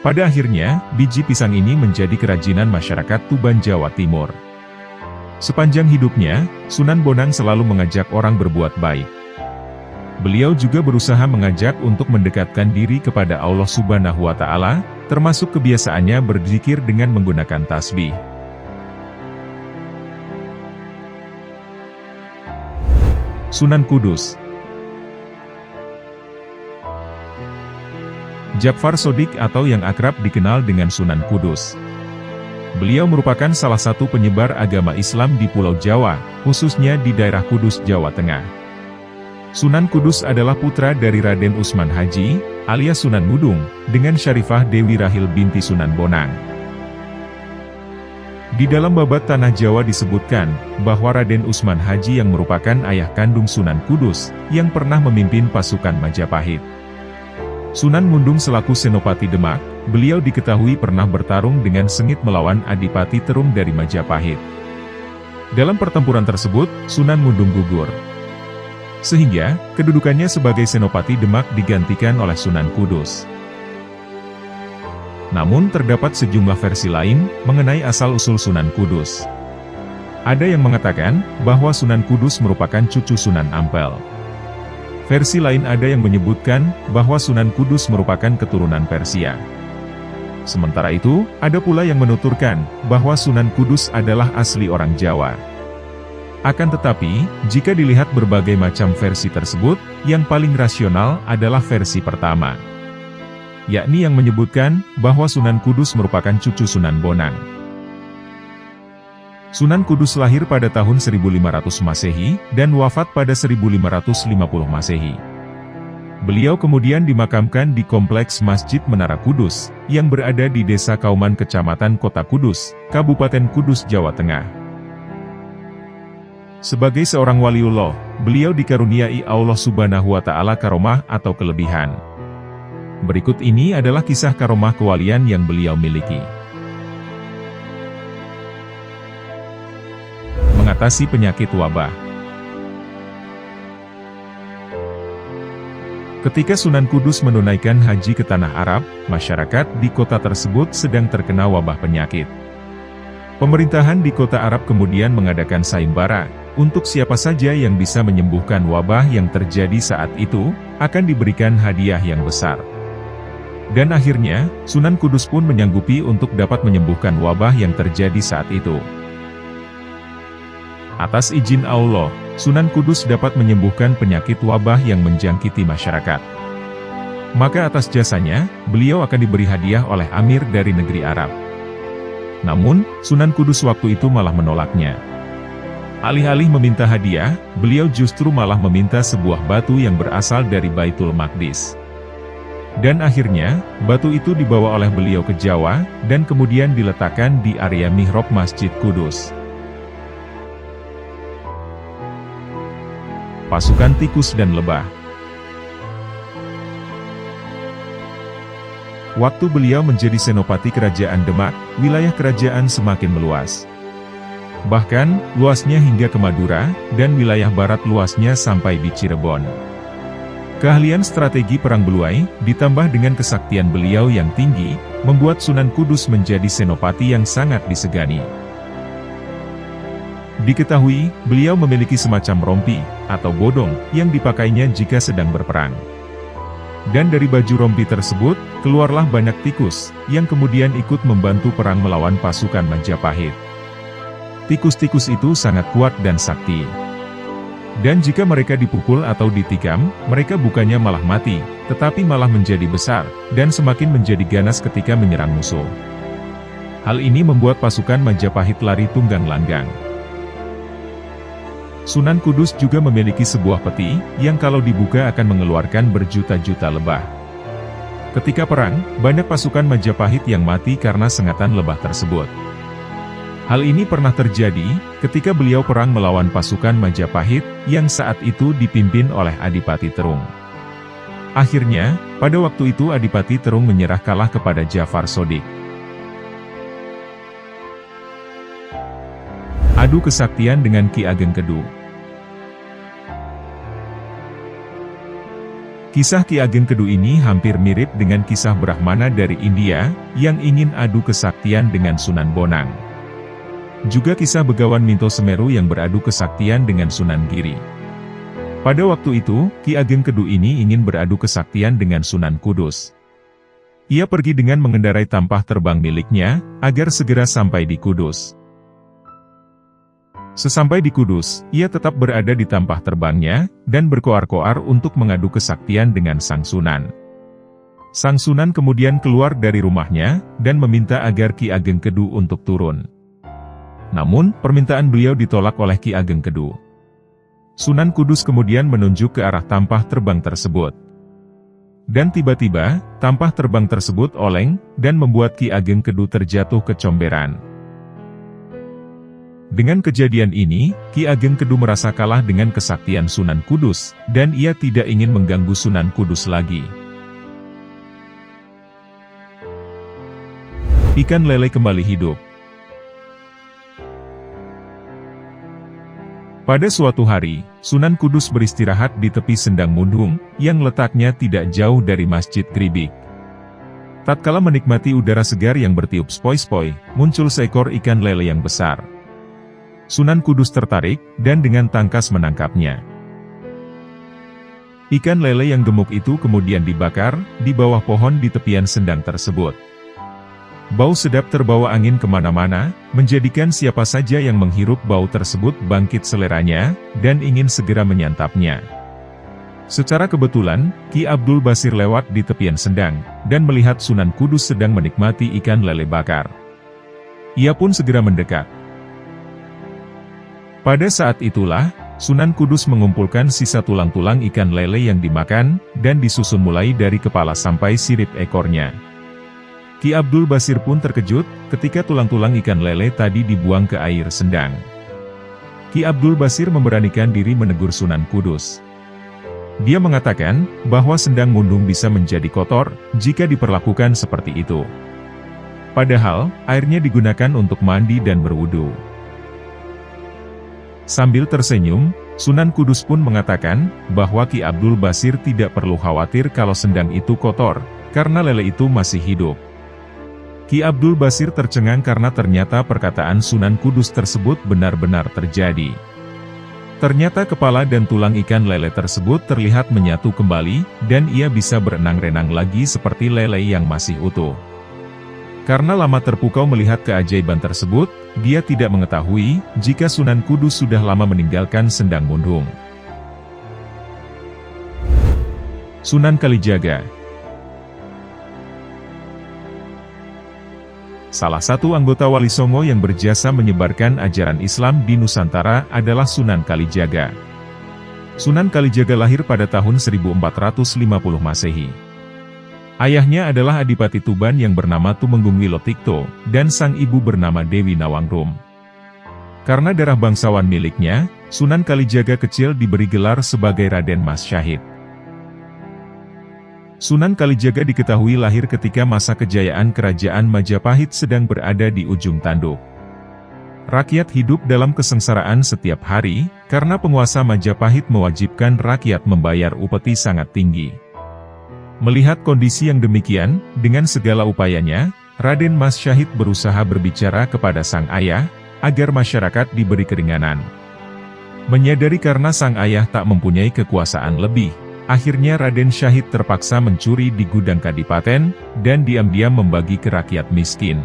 Pada akhirnya, biji pisang ini menjadi kerajinan masyarakat Tuban, Jawa Timur. Sepanjang hidupnya, Sunan Bonang selalu mengajak orang berbuat baik. Beliau juga berusaha mengajak untuk mendekatkan diri kepada Allah Subhanahu wa Ta'ala, termasuk kebiasaannya berzikir dengan menggunakan tasbih. Sunan Kudus. Ja'far Shodiq atau yang akrab dikenal dengan Sunan Kudus. Beliau merupakan salah satu penyebar agama Islam di Pulau Jawa, khususnya di daerah Kudus, Jawa Tengah. Sunan Kudus adalah putra dari Raden Usman Haji, alias Sunan Ngudung, dengan Syarifah Dewi Rahil binti Sunan Bonang. Di dalam babat Tanah Jawa disebutkan, bahwa Raden Usman Haji yang merupakan ayah kandung Sunan Kudus, yang pernah memimpin pasukan Majapahit. Sunan Ngundung selaku Senopati Demak, beliau diketahui pernah bertarung dengan sengit melawan Adipati Terung dari Majapahit. Dalam pertempuran tersebut, Sunan Ngundung gugur. Sehingga, kedudukannya sebagai Senopati Demak digantikan oleh Sunan Kudus. Namun terdapat sejumlah versi lain mengenai asal-usul Sunan Kudus. Ada yang mengatakan bahwa Sunan Kudus merupakan cucu Sunan Ampel. Versi lain ada yang menyebutkan bahwa Sunan Kudus merupakan keturunan Persia. Sementara itu, ada pula yang menuturkan bahwa Sunan Kudus adalah asli orang Jawa. Akan tetapi, jika dilihat berbagai macam versi tersebut, yang paling rasional adalah versi pertama, yakni yang menyebutkan bahwa Sunan Kudus merupakan cucu Sunan Bonang. Sunan Kudus lahir pada tahun 1500 Masehi, dan wafat pada 1550 Masehi. Beliau kemudian dimakamkan di Kompleks Masjid Menara Kudus, yang berada di Desa Kauman Kecamatan Kota Kudus, Kabupaten Kudus, Jawa Tengah. Sebagai seorang waliullah, beliau dikaruniai Allah Subhanahu wa Ta'ala karomah atau kelebihan. Berikut ini adalah kisah karomah kewalian yang beliau miliki. Mengatasi penyakit wabah. Ketika Sunan Kudus menunaikan haji ke Tanah Arab, masyarakat di kota tersebut sedang terkena wabah penyakit. Pemerintahan di kota Arab kemudian mengadakan sayembara, untuk siapa saja yang bisa menyembuhkan wabah yang terjadi saat itu, akan diberikan hadiah yang besar. Dan akhirnya, Sunan Kudus pun menyanggupi untuk dapat menyembuhkan wabah yang terjadi saat itu. Atas izin Allah, Sunan Kudus dapat menyembuhkan penyakit wabah yang menjangkiti masyarakat. Maka atas jasanya, beliau akan diberi hadiah oleh Amir dari negeri Arab. Namun, Sunan Kudus waktu itu malah menolaknya. Alih-alih meminta hadiah, beliau justru malah meminta sebuah batu yang berasal dari Baitul Maqdis. Dan akhirnya, batu itu dibawa oleh beliau ke Jawa, dan kemudian diletakkan di area mihrab Masjid Kudus. Pasukan tikus dan lebah. Waktu beliau menjadi Senopati Kerajaan Demak, wilayah kerajaan semakin meluas. Bahkan, luasnya hingga ke Madura, dan wilayah barat luasnya sampai di Cirebon. Keahlian strategi perang Beluai, ditambah dengan kesaktian beliau yang tinggi, membuat Sunan Kudus menjadi senopati yang sangat disegani. Diketahui, beliau memiliki semacam rompi, atau bodong, yang dipakainya jika sedang berperang. Dan dari baju rompi tersebut, keluarlah banyak tikus, yang kemudian ikut membantu perang melawan pasukan Majapahit. Tikus-tikus itu sangat kuat dan sakti. Dan jika mereka dipukul atau ditikam, mereka bukannya malah mati, tetapi malah menjadi besar, dan semakin menjadi ganas ketika menyerang musuh. Hal ini membuat pasukan Majapahit lari tunggang langgang. Sunan Kudus juga memiliki sebuah peti, yang kalau dibuka akan mengeluarkan berjuta-juta lebah. Ketika perang, banyak pasukan Majapahit yang mati karena sengatan lebah tersebut. Hal ini pernah terjadi, ketika beliau perang melawan pasukan Majapahit, yang saat itu dipimpin oleh Adipati Terung. Akhirnya, pada waktu itu Adipati Terung menyerah kalah kepada Jafar Shodiq. Adu kesaktian dengan Ki Ageng Kedu. Kisah Ki Ageng Kedu ini hampir mirip dengan kisah Brahmana dari India, yang ingin adu kesaktian dengan Sunan Bonang. Juga kisah Begawan Minto Semeru yang beradu kesaktian dengan Sunan Giri. Pada waktu itu, Ki Ageng Kedu ini ingin beradu kesaktian dengan Sunan Kudus. Ia pergi dengan mengendarai tampah terbang miliknya, agar segera sampai di Kudus. Sesampai di Kudus, ia tetap berada di tampah terbangnya, dan berkoar-koar untuk mengadu kesaktian dengan Sang Sunan. Sang Sunan kemudian keluar dari rumahnya, dan meminta agar Ki Ageng Kedu untuk turun. Namun, permintaan beliau ditolak oleh Ki Ageng Kedu. Sunan Kudus kemudian menunjuk ke arah tampah terbang tersebut. Dan tiba-tiba, tampah terbang tersebut oleng, dan membuat Ki Ageng Kedu terjatuh ke comberan. Dengan kejadian ini, Ki Ageng Kedu merasa kalah dengan kesaktian Sunan Kudus, dan ia tidak ingin mengganggu Sunan Kudus lagi. Ikan lele kembali hidup. Pada suatu hari, Sunan Kudus beristirahat di tepi Sendang Mundung, yang letaknya tidak jauh dari Masjid Kribik. Tatkala menikmati udara segar yang bertiup spoi-spoi, muncul seekor ikan lele yang besar. Sunan Kudus tertarik, dan dengan tangkas menangkapnya. Ikan lele yang gemuk itu kemudian dibakar, di bawah pohon di tepian sendang tersebut. Bau sedap terbawa angin kemana-mana, menjadikan siapa saja yang menghirup bau tersebut bangkit seleranya, dan ingin segera menyantapnya. Secara kebetulan, Ki Abdul Basir lewat di tepian sendang, dan melihat Sunan Kudus sedang menikmati ikan lele bakar. Ia pun segera mendekat. Pada saat itulah, Sunan Kudus mengumpulkan sisa tulang-tulang ikan lele yang dimakan, dan disusun mulai dari kepala sampai sirip ekornya. Ki Abdul Basir pun terkejut, ketika tulang-tulang ikan lele tadi dibuang ke air sendang. Ki Abdul Basir memberanikan diri menegur Sunan Kudus. Dia mengatakan, bahwa Sendang Mundung bisa menjadi kotor, jika diperlakukan seperti itu. Padahal, airnya digunakan untuk mandi dan berwudu. Sambil tersenyum, Sunan Kudus pun mengatakan, bahwa Ki Abdul Basir tidak perlu khawatir kalau sendang itu kotor, karena lele itu masih hidup. Ki Abdul Basir tercengang karena ternyata perkataan Sunan Kudus tersebut benar-benar terjadi. Ternyata kepala dan tulang ikan lele tersebut terlihat menyatu kembali, dan ia bisa berenang-renang lagi seperti lele yang masih utuh. Karena lama terpukau melihat keajaiban tersebut, dia tidak mengetahui, jika Sunan Kudus sudah lama meninggalkan Sendang Mundung. Sunan Kalijaga. Salah satu anggota Wali Songo yang berjasa menyebarkan ajaran Islam di Nusantara adalah Sunan Kalijaga. Sunan Kalijaga lahir pada tahun 1450 Masehi. Ayahnya adalah Adipati Tuban yang bernama Tumenggung Wilotikto, dan sang ibu bernama Dewi Nawangrum. Karena darah bangsawan miliknya, Sunan Kalijaga kecil diberi gelar sebagai Raden Mas Syahid. Sunan Kalijaga diketahui lahir ketika masa kejayaan Kerajaan Majapahit sedang berada di ujung tanduk. Rakyat hidup dalam kesengsaraan setiap hari, karena penguasa Majapahit mewajibkan rakyat membayar upeti sangat tinggi. Melihat kondisi yang demikian, dengan segala upayanya, Raden Mas Syahid berusaha berbicara kepada sang ayah, agar masyarakat diberi keringanan. Menyadari karena sang ayah tak mempunyai kekuasaan lebih, akhirnya Raden Syahid terpaksa mencuri di gudang kadipaten, dan diam-diam membagi ke rakyat miskin.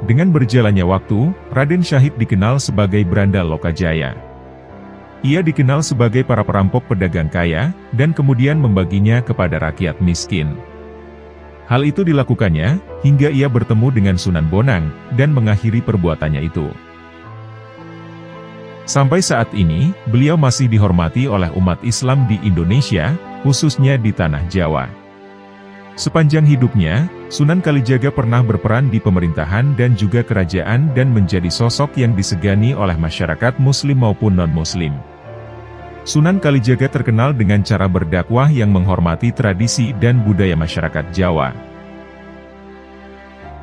Dengan berjalannya waktu, Raden Syahid dikenal sebagai Branda Lokajaya. Ia dikenal sebagai para perampok pedagang kaya, dan kemudian membaginya kepada rakyat miskin. Hal itu dilakukannya, hingga ia bertemu dengan Sunan Bonang, dan mengakhiri perbuatannya itu. Sampai saat ini, beliau masih dihormati oleh umat Islam di Indonesia, khususnya di Tanah Jawa. Sepanjang hidupnya, Sunan Kalijaga pernah berperan di pemerintahan dan juga kerajaan dan menjadi sosok yang disegani oleh masyarakat Muslim maupun non-Muslim. Sunan Kalijaga terkenal dengan cara berdakwah yang menghormati tradisi dan budaya masyarakat Jawa.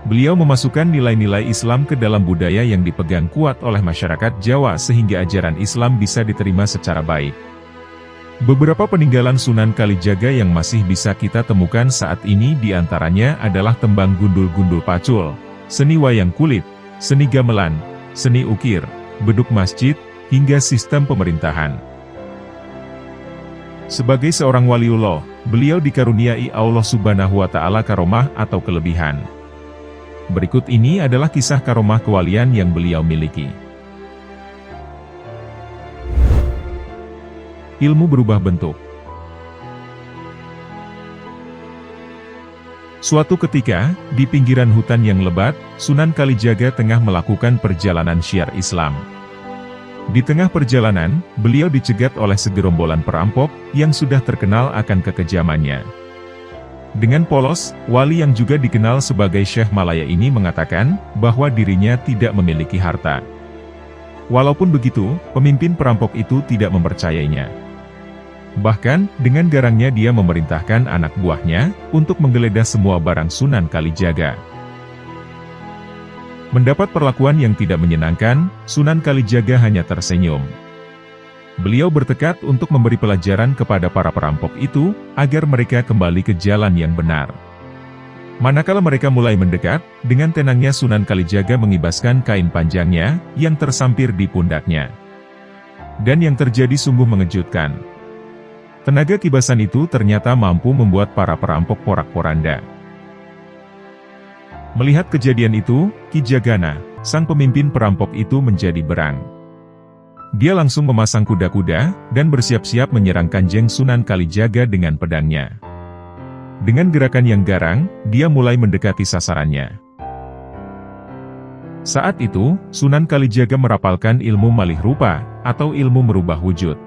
Beliau memasukkan nilai-nilai Islam ke dalam budaya yang dipegang kuat oleh masyarakat Jawa sehingga ajaran Islam bisa diterima secara baik. Beberapa peninggalan Sunan Kalijaga yang masih bisa kita temukan saat ini diantaranya adalah tembang gundul-gundul pacul, seni wayang kulit, seni gamelan, seni ukir, beduk masjid, hingga sistem pemerintahan. Sebagai seorang waliullah, beliau dikaruniai Allah Subhanahu wa Ta'ala karomah atau kelebihan. Berikut ini adalah kisah karomah kewalian yang beliau miliki. Ilmu berubah bentuk. Suatu ketika, di pinggiran hutan yang lebat, Sunan Kalijaga tengah melakukan perjalanan syiar Islam. Di tengah perjalanan, beliau dicegat oleh segerombolan perampok, yang sudah terkenal akan kekejamannya. Dengan polos, wali yang juga dikenal sebagai Syekh Malaya ini mengatakan, bahwa dirinya tidak memiliki harta. Walaupun begitu, pemimpin perampok itu tidak mempercayainya. Bahkan, dengan garangnya dia memerintahkan anak buahnya, untuk menggeledah semua barang Sunan Kalijaga. Mendapat perlakuan yang tidak menyenangkan, Sunan Kalijaga hanya tersenyum. Beliau bertekad untuk memberi pelajaran kepada para perampok itu, agar mereka kembali ke jalan yang benar. Manakala mereka mulai mendekat, dengan tenangnya Sunan Kalijaga mengibaskan kain panjangnya, yang tersampir di pundaknya. Dan yang terjadi sungguh mengejutkan. Tenaga kibasan itu ternyata mampu membuat para perampok porak-poranda. Melihat kejadian itu, Ki Jagana, sang pemimpin perampok itu menjadi berang. Dia langsung memasang kuda-kuda, dan bersiap-siap menyerang Kanjeng Sunan Kalijaga dengan pedangnya. Dengan gerakan yang garang, dia mulai mendekati sasarannya. Saat itu, Sunan Kalijaga merapalkan ilmu malih rupa, atau ilmu merubah wujud.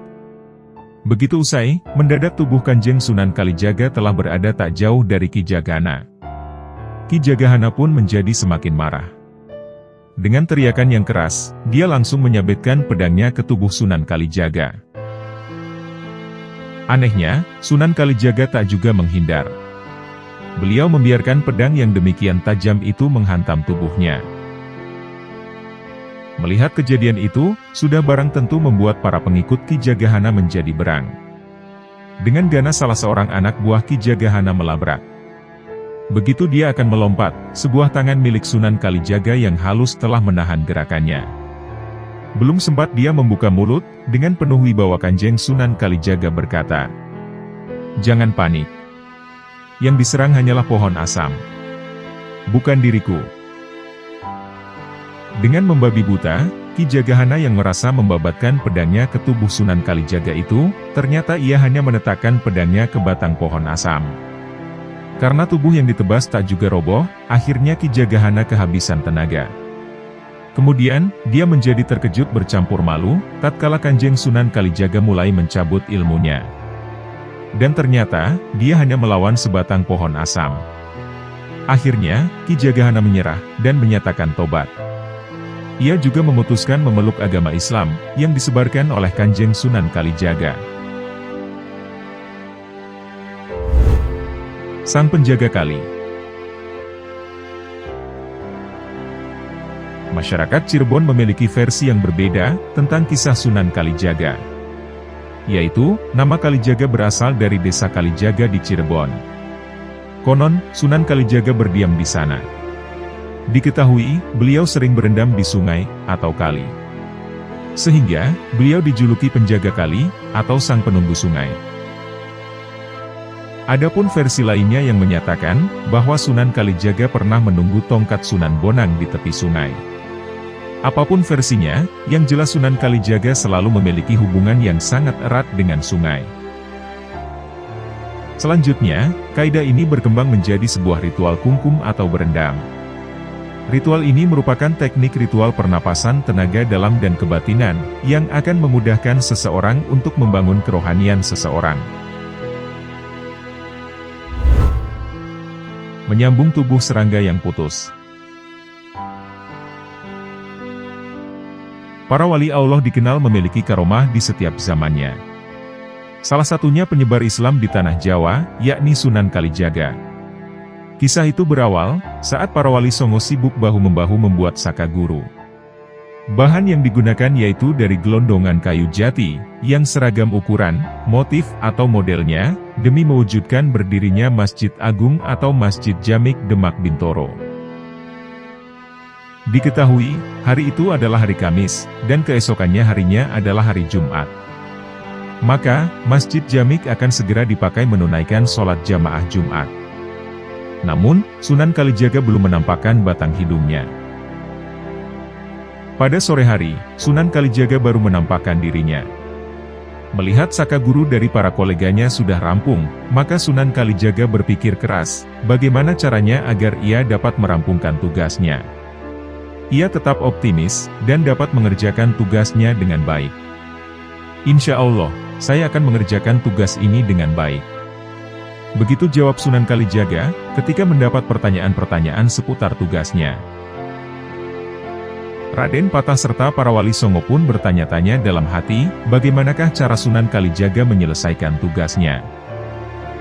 Begitu usai, mendadak tubuh Kanjeng Sunan Kalijaga telah berada tak jauh dari Ki Jagana. Ki Jagahana pun menjadi semakin marah. Dengan teriakan yang keras, dia langsung menyabetkan pedangnya ke tubuh Sunan Kalijaga. Anehnya, Sunan Kalijaga tak juga menghindar. Beliau membiarkan pedang yang demikian tajam itu menghantam tubuhnya. Melihat kejadian itu, sudah barang tentu membuat para pengikut Ki Jagahana menjadi berang. Dengan ganas salah seorang anak buah Ki Jagahana melabrak. Begitu dia akan melompat, sebuah tangan milik Sunan Kalijaga yang halus telah menahan gerakannya. Belum sempat dia membuka mulut, dengan penuh wibawa Kanjeng Sunan Kalijaga berkata, "Jangan panik. Yang diserang hanyalah pohon asam. Bukan diriku." Dengan membabi buta, Ki Jagahana yang merasa membabatkan pedangnya ke tubuh Sunan Kalijaga itu, ternyata ia hanya meletakkan pedangnya ke batang pohon asam. Karena tubuh yang ditebas tak juga roboh, akhirnya Ki Jagahana kehabisan tenaga. Kemudian, dia menjadi terkejut bercampur malu, tatkala Kanjeng Sunan Kalijaga mulai mencabut ilmunya. Dan ternyata, dia hanya melawan sebatang pohon asam. Akhirnya, Ki Jagahana menyerah, dan menyatakan tobat. Ia juga memutuskan memeluk agama Islam, yang disebarkan oleh Kanjeng Sunan Kalijaga. Sang Penjaga Kali. Masyarakat Cirebon memiliki versi yang berbeda tentang kisah Sunan Kalijaga. Yaitu, nama Kalijaga berasal dari desa Kalijaga di Cirebon. Konon, Sunan Kalijaga berdiam di sana. Diketahui, beliau sering berendam di sungai, atau kali. Sehingga, beliau dijuluki Penjaga Kali, atau Sang Penunggu Sungai. Adapun versi lainnya yang menyatakan, bahwa Sunan Kalijaga pernah menunggu tongkat Sunan Bonang di tepi sungai. Apapun versinya, yang jelas Sunan Kalijaga selalu memiliki hubungan yang sangat erat dengan sungai. Selanjutnya, kaidah ini berkembang menjadi sebuah ritual kungkum atau berendam. Ritual ini merupakan teknik ritual pernapasan tenaga dalam dan kebatinan, yang akan memudahkan seseorang untuk membangun kerohanian seseorang. Menyambung tubuh serangga yang putus. Para wali Allah dikenal memiliki karomah di setiap zamannya. Salah satunya penyebar Islam di tanah Jawa, yakni Sunan Kalijaga. Kisah itu berawal, saat para wali Songo sibuk bahu-membahu membuat saka guru. Bahan yang digunakan yaitu dari gelondongan kayu jati, yang seragam ukuran, motif atau modelnya, demi mewujudkan berdirinya Masjid Agung atau Masjid Jamik Demak Bintoro. Diketahui, hari itu adalah hari Kamis, dan keesokannya harinya adalah hari Jumat. Maka, Masjid Jamik akan segera dipakai menunaikan sholat jamaah Jumat. Namun, Sunan Kalijaga belum menampakkan batang hidungnya. Pada sore hari, Sunan Kalijaga baru menampakkan dirinya. Melihat saka guru dari para koleganya sudah rampung, maka Sunan Kalijaga berpikir keras, bagaimana caranya agar ia dapat merampungkan tugasnya. Ia tetap optimis, dan dapat mengerjakan tugasnya dengan baik. Insya Allah, saya akan mengerjakan tugas ini dengan baik. Begitu jawab Sunan Kalijaga, ketika mendapat pertanyaan-pertanyaan seputar tugasnya. Raden Patah serta para wali Songo pun bertanya-tanya dalam hati, bagaimanakah cara Sunan Kalijaga menyelesaikan tugasnya.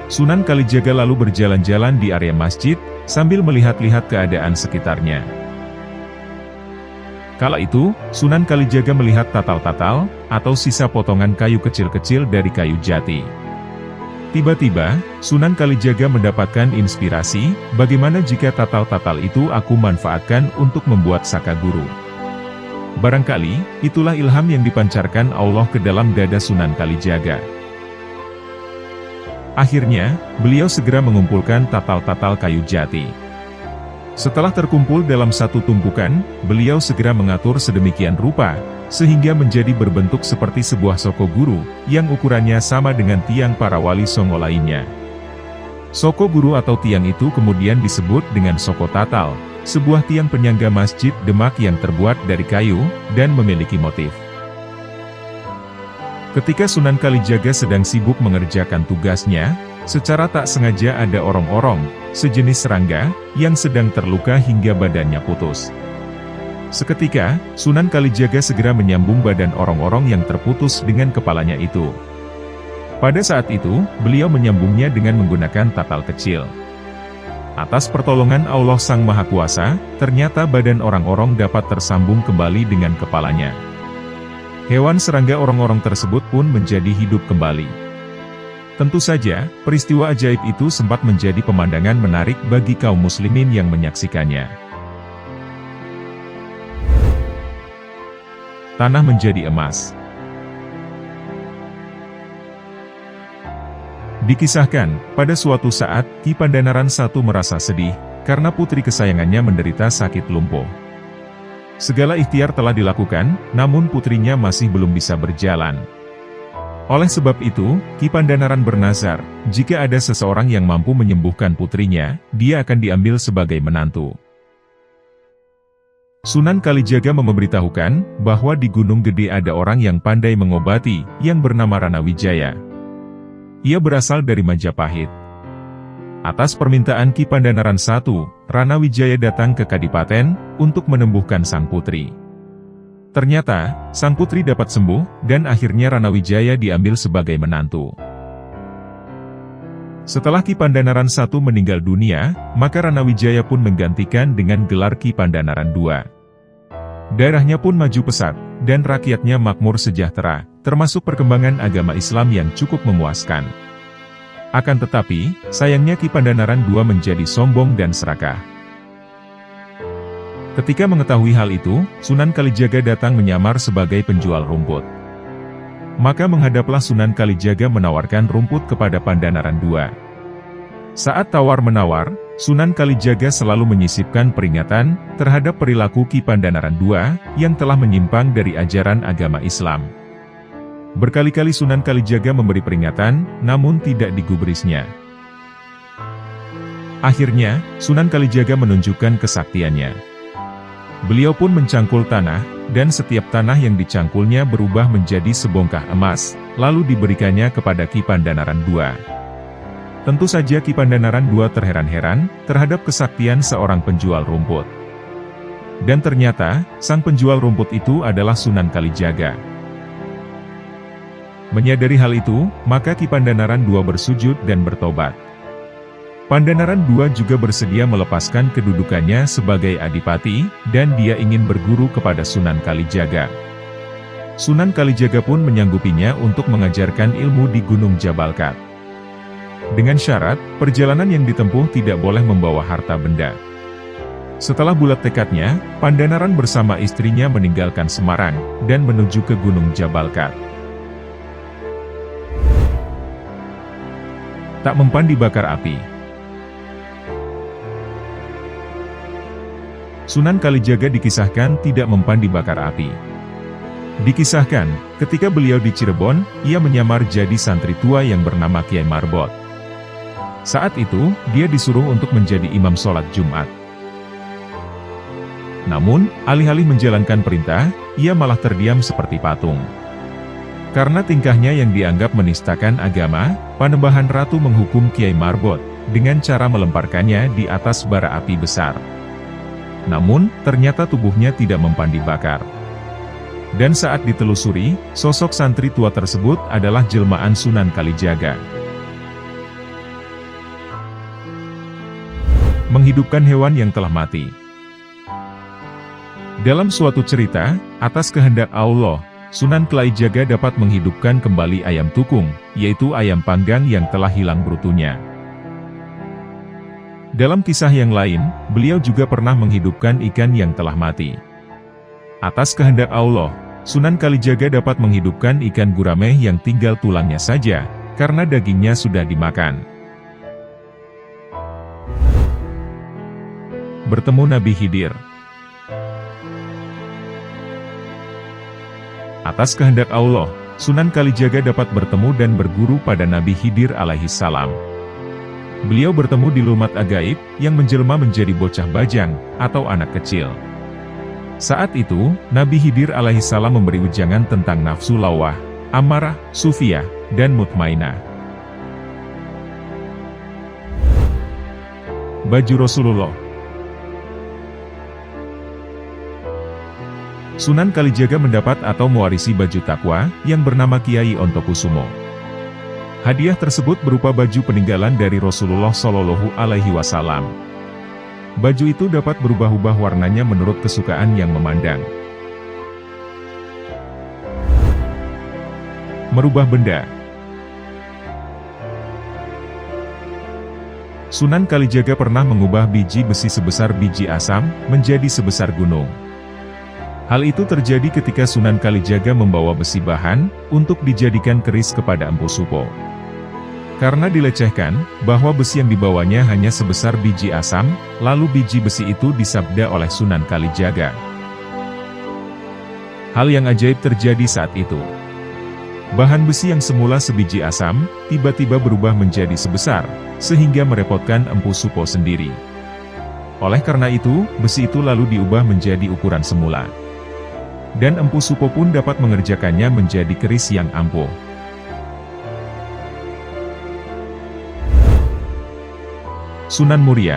Sunan Kalijaga lalu berjalan-jalan di area masjid, sambil melihat-lihat keadaan sekitarnya. Kala itu, Sunan Kalijaga melihat tatal-tatal, atau sisa potongan kayu kecil-kecil dari kayu jati. Tiba-tiba, Sunan Kalijaga mendapatkan inspirasi, bagaimana jika tatal-tatal itu aku manfaatkan untuk membuat saka guru. Barangkali, itulah ilham yang dipancarkan Allah ke dalam dada Sunan Kalijaga. Akhirnya, beliau segera mengumpulkan tatal-tatal kayu jati. Setelah terkumpul dalam satu tumpukan, beliau segera mengatur sedemikian rupa, sehingga menjadi berbentuk seperti sebuah soko guru, yang ukurannya sama dengan tiang para wali songo lainnya. Soko guru atau tiang itu kemudian disebut dengan soko tatal, sebuah tiang penyangga Masjid Demak yang terbuat dari kayu, dan memiliki motif. Ketika Sunan Kalijaga sedang sibuk mengerjakan tugasnya, secara tak sengaja ada orong-orong, sejenis serangga, yang sedang terluka hingga badannya putus. Seketika, Sunan Kalijaga segera menyambung badan orong-orong yang terputus dengan kepalanya itu. Pada saat itu, beliau menyambungnya dengan menggunakan tatal kecil. Atas pertolongan Allah Sang Maha Kuasa, ternyata badan orang-orong dapat tersambung kembali dengan kepalanya. Hewan serangga orong-orong tersebut pun menjadi hidup kembali. Tentu saja, peristiwa ajaib itu sempat menjadi pemandangan menarik bagi kaum muslimin yang menyaksikannya. Tanah menjadi emas. Dikisahkan, pada suatu saat, Ki Pandanaran I merasa sedih, karena putri kesayangannya menderita sakit lumpuh. Segala ikhtiar telah dilakukan, namun putrinya masih belum bisa berjalan. Oleh sebab itu, Ki Pandanaran bernazar, jika ada seseorang yang mampu menyembuhkan putrinya, dia akan diambil sebagai menantu. Sunan Kalijaga memberitahukan, bahwa di Gunung Gede ada orang yang pandai mengobati, yang bernama Ranawijaya. Ia berasal dari Majapahit. Atas permintaan Ki Pandanaran I, Ranawijaya datang ke Kadipaten, untuk menyembuhkan sang putri. Ternyata, sang putri dapat sembuh, dan akhirnya Ranawijaya diambil sebagai menantu. Setelah Ki Pandanaran I meninggal dunia, maka Ranawijaya pun menggantikan dengan gelar Ki Pandanaran II. Daerahnya pun maju pesat, dan rakyatnya makmur sejahtera, termasuk perkembangan agama Islam yang cukup memuaskan. Akan tetapi, sayangnya Ki Pandanaran II menjadi sombong dan serakah. Ketika mengetahui hal itu, Sunan Kalijaga datang menyamar sebagai penjual rumput. Maka menghadaplah Sunan Kalijaga menawarkan rumput kepada Pandanaran II. Saat tawar-menawar, Sunan Kalijaga selalu menyisipkan peringatan terhadap perilaku Ki Pandanaran II, yang telah menyimpang dari ajaran agama Islam. Berkali-kali Sunan Kalijaga memberi peringatan, namun tidak digubrisnya. Akhirnya, Sunan Kalijaga menunjukkan kesaktiannya. Beliau pun mencangkul tanah, dan setiap tanah yang dicangkulnya berubah menjadi sebongkah emas, lalu diberikannya kepada Ki Pandanaran II. Tentu saja Ki Pandanaran II terheran-heran, terhadap kesaktian seorang penjual rumput. Dan ternyata, sang penjual rumput itu adalah Sunan Kalijaga. Menyadari hal itu, maka Ki Pandanaran II bersujud dan bertobat. Pandanaran II juga bersedia melepaskan kedudukannya sebagai adipati, dan dia ingin berguru kepada Sunan Kalijaga. Sunan Kalijaga pun menyanggupinya untuk mengajarkan ilmu di Gunung Jabalkat. Dengan syarat, perjalanan yang ditempuh tidak boleh membawa harta benda. Setelah bulat tekadnya, Pandanaran bersama istrinya meninggalkan Semarang, dan menuju ke Gunung Jabalkat. Tak mempan dibakar api. Sunan Kalijaga dikisahkan tidak mempan dibakar api. Dikisahkan, ketika beliau di Cirebon, ia menyamar jadi santri tua yang bernama Kiai Marbot. Saat itu, dia disuruh untuk menjadi imam sholat Jumat. Namun, alih-alih menjalankan perintah, ia malah terdiam seperti patung. Karena tingkahnya yang dianggap menistakan agama, Panembahan Ratu menghukum Kiai Marbot, dengan cara melemparkannya di atas bara api besar. Namun, ternyata tubuhnya tidak mempan dibakar. Dan saat ditelusuri, sosok santri tua tersebut adalah jelmaan Sunan Kalijaga. Menghidupkan hewan yang telah mati. Dalam suatu cerita, atas kehendak Allah, Sunan Kalijaga dapat menghidupkan kembali ayam tukung, yaitu ayam panggang yang telah hilang brutunya. Dalam kisah yang lain, beliau juga pernah menghidupkan ikan yang telah mati. Atas kehendak Allah, Sunan Kalijaga dapat menghidupkan ikan gurame yang tinggal tulangnya saja, karena dagingnya sudah dimakan. Bertemu Nabi Khidir. Atas kehendak Allah, Sunan Kalijaga dapat bertemu dan berguru pada Nabi Khidir alaihissalam. Beliau bertemu di lumat agaib, yang menjelma menjadi bocah bajang, atau anak kecil. Saat itu, Nabi Khidir alaihissalam memberi ujangan tentang nafsu lawah, amarah, sufiyah, dan mutmainah. Baju Rasulullah. Sunan Kalijaga mendapat atau mewarisi baju takwa, yang bernama Kiai Ontokusumo. Hadiah tersebut berupa baju peninggalan dari Rasulullah Shallallahu Alaihi Wasallam. Baju itu dapat berubah-ubah warnanya menurut kesukaan yang memandang. Merubah benda. Sunan Kalijaga pernah mengubah biji besi sebesar biji asam, menjadi sebesar gunung. Hal itu terjadi ketika Sunan Kalijaga membawa besi bahan, untuk dijadikan keris kepada Empu Supo. Karena dilecehkan, bahwa besi yang dibawanya hanya sebesar biji asam, lalu biji besi itu disabda oleh Sunan Kalijaga. Hal yang ajaib terjadi saat itu. Bahan besi yang semula sebiji asam, tiba-tiba berubah menjadi sebesar, sehingga merepotkan Empu Supo sendiri. Oleh karena itu, besi itu lalu diubah menjadi ukuran semula. Dan Empu Supo pun dapat mengerjakannya menjadi keris yang ampuh. Sunan Muria.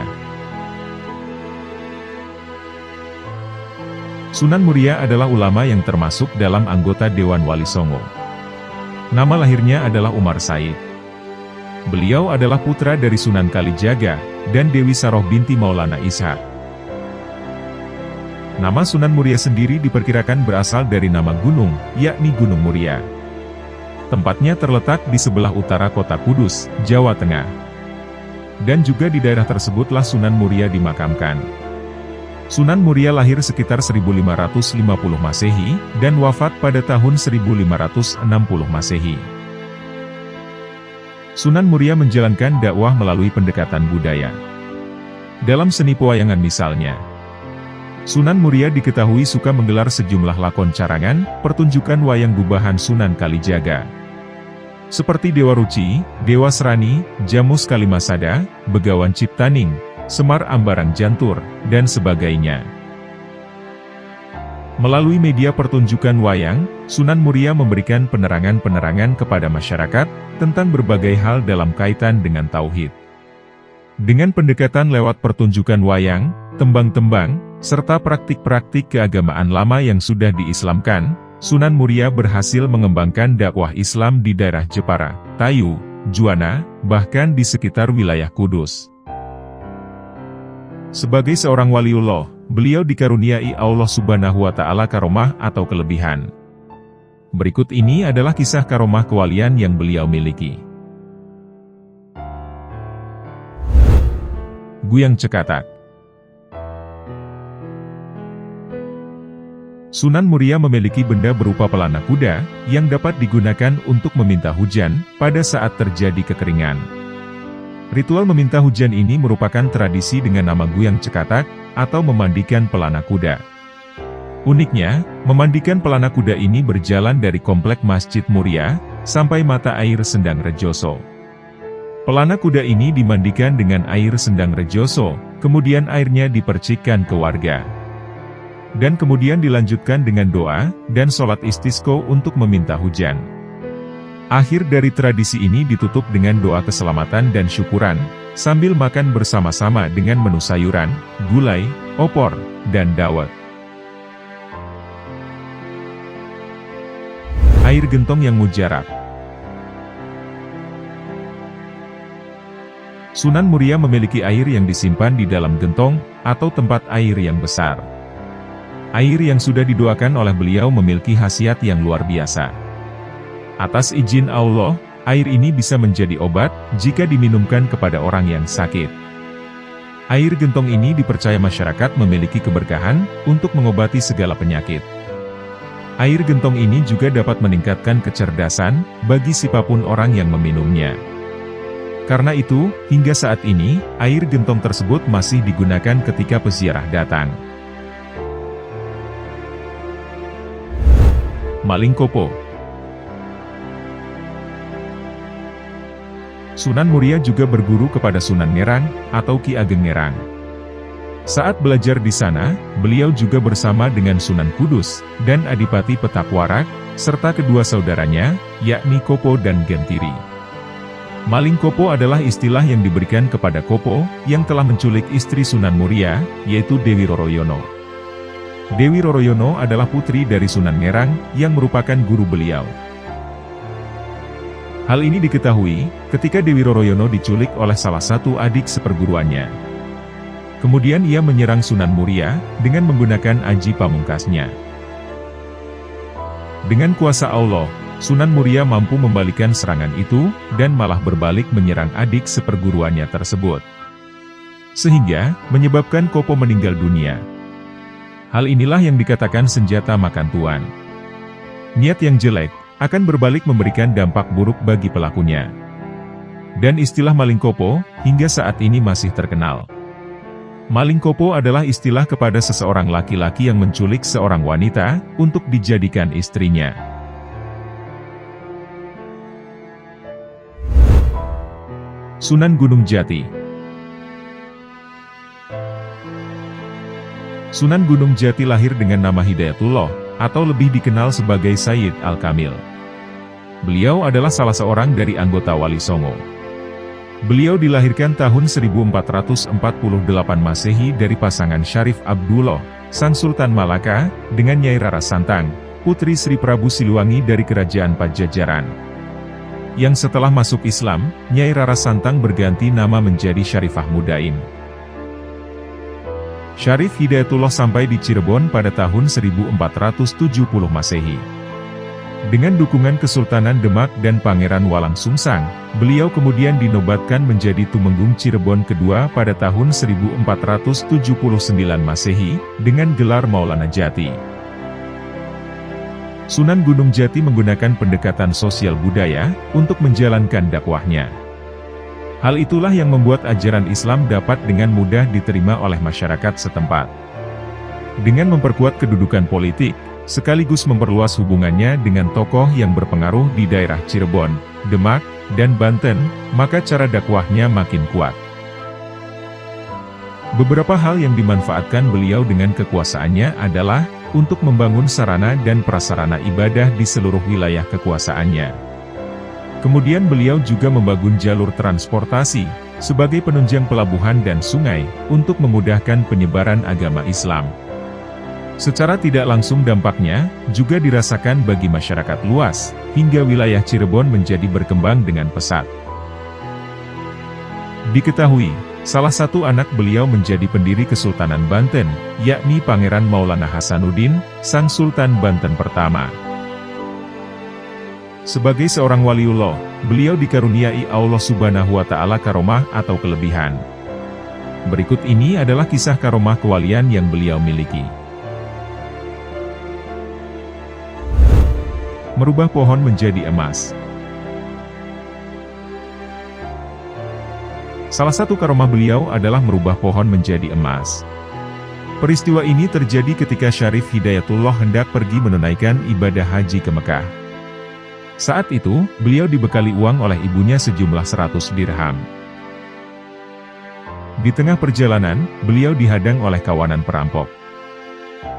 Sunan Muria adalah ulama yang termasuk dalam anggota Dewan Wali Songo. Nama lahirnya adalah Umar Said. Beliau adalah putra dari Sunan Kalijaga, dan Dewi Saroh binti Maulana Ishaq. Nama Sunan Muria sendiri diperkirakan berasal dari nama gunung, yakni Gunung Muria. Tempatnya terletak di sebelah utara kota Kudus, Jawa Tengah. Dan juga di daerah tersebutlah Sunan Muria dimakamkan. Sunan Muria lahir sekitar 1550 Masehi, dan wafat pada tahun 1560 Masehi. Sunan Muria menjalankan dakwah melalui pendekatan budaya. Dalam seni pewayangan misalnya, Sunan Muria diketahui suka menggelar sejumlah lakon carangan, pertunjukan wayang gubahan Sunan Kalijaga. Seperti Dewa Ruci, Dewa Serani, Jamus Kalimasada, Begawan Ciptaning, Semar Ambarang Jantur, dan sebagainya. Melalui media pertunjukan wayang, Sunan Muria memberikan penerangan-penerangan kepada masyarakat, tentang berbagai hal dalam kaitan dengan tauhid. Dengan pendekatan lewat pertunjukan wayang, tembang-tembang, serta praktik-praktik keagamaan lama yang sudah diislamkan, Sunan Muria berhasil mengembangkan dakwah Islam di daerah Jepara, Tayu, Juwana, bahkan di sekitar wilayah Kudus. Sebagai seorang waliullah, beliau dikaruniai Allah Subhanahu wa Ta'ala karomah atau kelebihan. Berikut ini adalah kisah karomah kewalian yang beliau miliki. Guyang Cekatak. Sunan Muria memiliki benda berupa pelana kuda, yang dapat digunakan untuk meminta hujan, pada saat terjadi kekeringan. Ritual meminta hujan ini merupakan tradisi dengan nama Guyang Cekatak, atau memandikan pelana kuda. Uniknya, memandikan pelana kuda ini berjalan dari komplek Masjid Muria, sampai mata air Sendang Rejoso. Pelana kuda ini dimandikan dengan air Sendang Rejoso, kemudian airnya dipercikkan ke warga. Dan kemudian dilanjutkan dengan doa, dan sholat istisqo untuk meminta hujan. Akhir dari tradisi ini ditutup dengan doa keselamatan dan syukuran, sambil makan bersama-sama dengan menu sayuran, gulai, opor, dan dawet. Air gentong yang mujarab. Sunan Muria memiliki air yang disimpan di dalam gentong, atau tempat air yang besar. Air yang sudah didoakan oleh beliau memiliki khasiat yang luar biasa. Atas izin Allah, air ini bisa menjadi obat jika diminumkan kepada orang yang sakit. Air gentong ini dipercaya masyarakat memiliki keberkahan untuk mengobati segala penyakit. Air gentong ini juga dapat meningkatkan kecerdasan bagi siapapun orang yang meminumnya. Karena itu, hingga saat ini, air gentong tersebut masih digunakan ketika peziarah datang. Maling Kopo. Sunan Muria juga berguru kepada Sunan Ngerang atau Ki Ageng Ngerang. Saat belajar di sana, beliau juga bersama dengan Sunan Kudus dan Adipati Petakwarak, serta kedua saudaranya, yakni Kopo dan Gentiri. Maling Kopo adalah istilah yang diberikan kepada Kopo yang telah menculik istri Sunan Muria, yaitu Dewi Roroyono. Dewi Roroyono adalah putri dari Sunan Ngerang yang merupakan guru beliau. Hal ini diketahui ketika Dewi Roroyono diculik oleh salah satu adik seperguruannya. Kemudian ia menyerang Sunan Muria dengan menggunakan aji pamungkasnya. Dengan kuasa Allah, Sunan Muria mampu membalikan serangan itu dan malah berbalik menyerang adik seperguruannya tersebut. Sehingga menyebabkan Kopo meninggal dunia. Hal inilah yang dikatakan senjata makan tuan. Niat yang jelek akan berbalik memberikan dampak buruk bagi pelakunya. Dan istilah Maling Kopo hingga saat ini masih terkenal. Maling Kopo adalah istilah kepada seseorang laki-laki yang menculik seorang wanita untuk dijadikan istrinya. Sunan Gunung Jati. Sunan Gunung Jati lahir dengan nama Hidayatullah, atau lebih dikenal sebagai Sayyid Al-Kamil. Beliau adalah salah seorang dari anggota Wali Songo. Beliau dilahirkan tahun 1448 Masehi dari pasangan Syarif Abdullah, Sang Sultan Malaka, dengan Nyai Rara Santang, putri Sri Prabu Siliwangi dari Kerajaan Pajajaran. Yang setelah masuk Islam, Nyai Rara Santang berganti nama menjadi Syarifah Mudaim. Syarif Hidayatullah sampai di Cirebon pada tahun 1470 Masehi. Dengan dukungan Kesultanan Demak dan Pangeran Walang Sungsang, beliau kemudian dinobatkan menjadi Tumenggung Cirebon kedua pada tahun 1479 Masehi, dengan gelar Maulana Jati. Sunan Gunung Jati menggunakan pendekatan sosial budaya untuk menjalankan dakwahnya. Hal itulah yang membuat ajaran Islam dapat dengan mudah diterima oleh masyarakat setempat. Dengan memperkuat kedudukan politik, sekaligus memperluas hubungannya dengan tokoh yang berpengaruh di daerah Cirebon, Demak, dan Banten, maka cara dakwahnya makin kuat. Beberapa hal yang dimanfaatkan beliau dengan kekuasaannya adalah untuk membangun sarana dan prasarana ibadah di seluruh wilayah kekuasaannya. Kemudian beliau juga membangun jalur transportasi, sebagai penunjang pelabuhan dan sungai, untuk memudahkan penyebaran agama Islam. Secara tidak langsung dampaknya, juga dirasakan bagi masyarakat luas, hingga wilayah Cirebon menjadi berkembang dengan pesat. Diketahui, salah satu anak beliau menjadi pendiri Kesultanan Banten, yakni Pangeran Maulana Hasanuddin, Sang Sultan Banten pertama. Sebagai seorang waliullah, beliau dikaruniai Allah Subhanahu wa Ta'ala karomah atau kelebihan. Berikut ini adalah kisah karomah kewalian yang beliau miliki. Merubah pohon menjadi emas. Salah satu karomah beliau adalah merubah pohon menjadi emas. Peristiwa ini terjadi ketika Syarif Hidayatullah hendak pergi menunaikan ibadah haji ke Mekah. Saat itu, beliau dibekali uang oleh ibunya sejumlah 100 dirham. Di tengah perjalanan, beliau dihadang oleh kawanan perampok.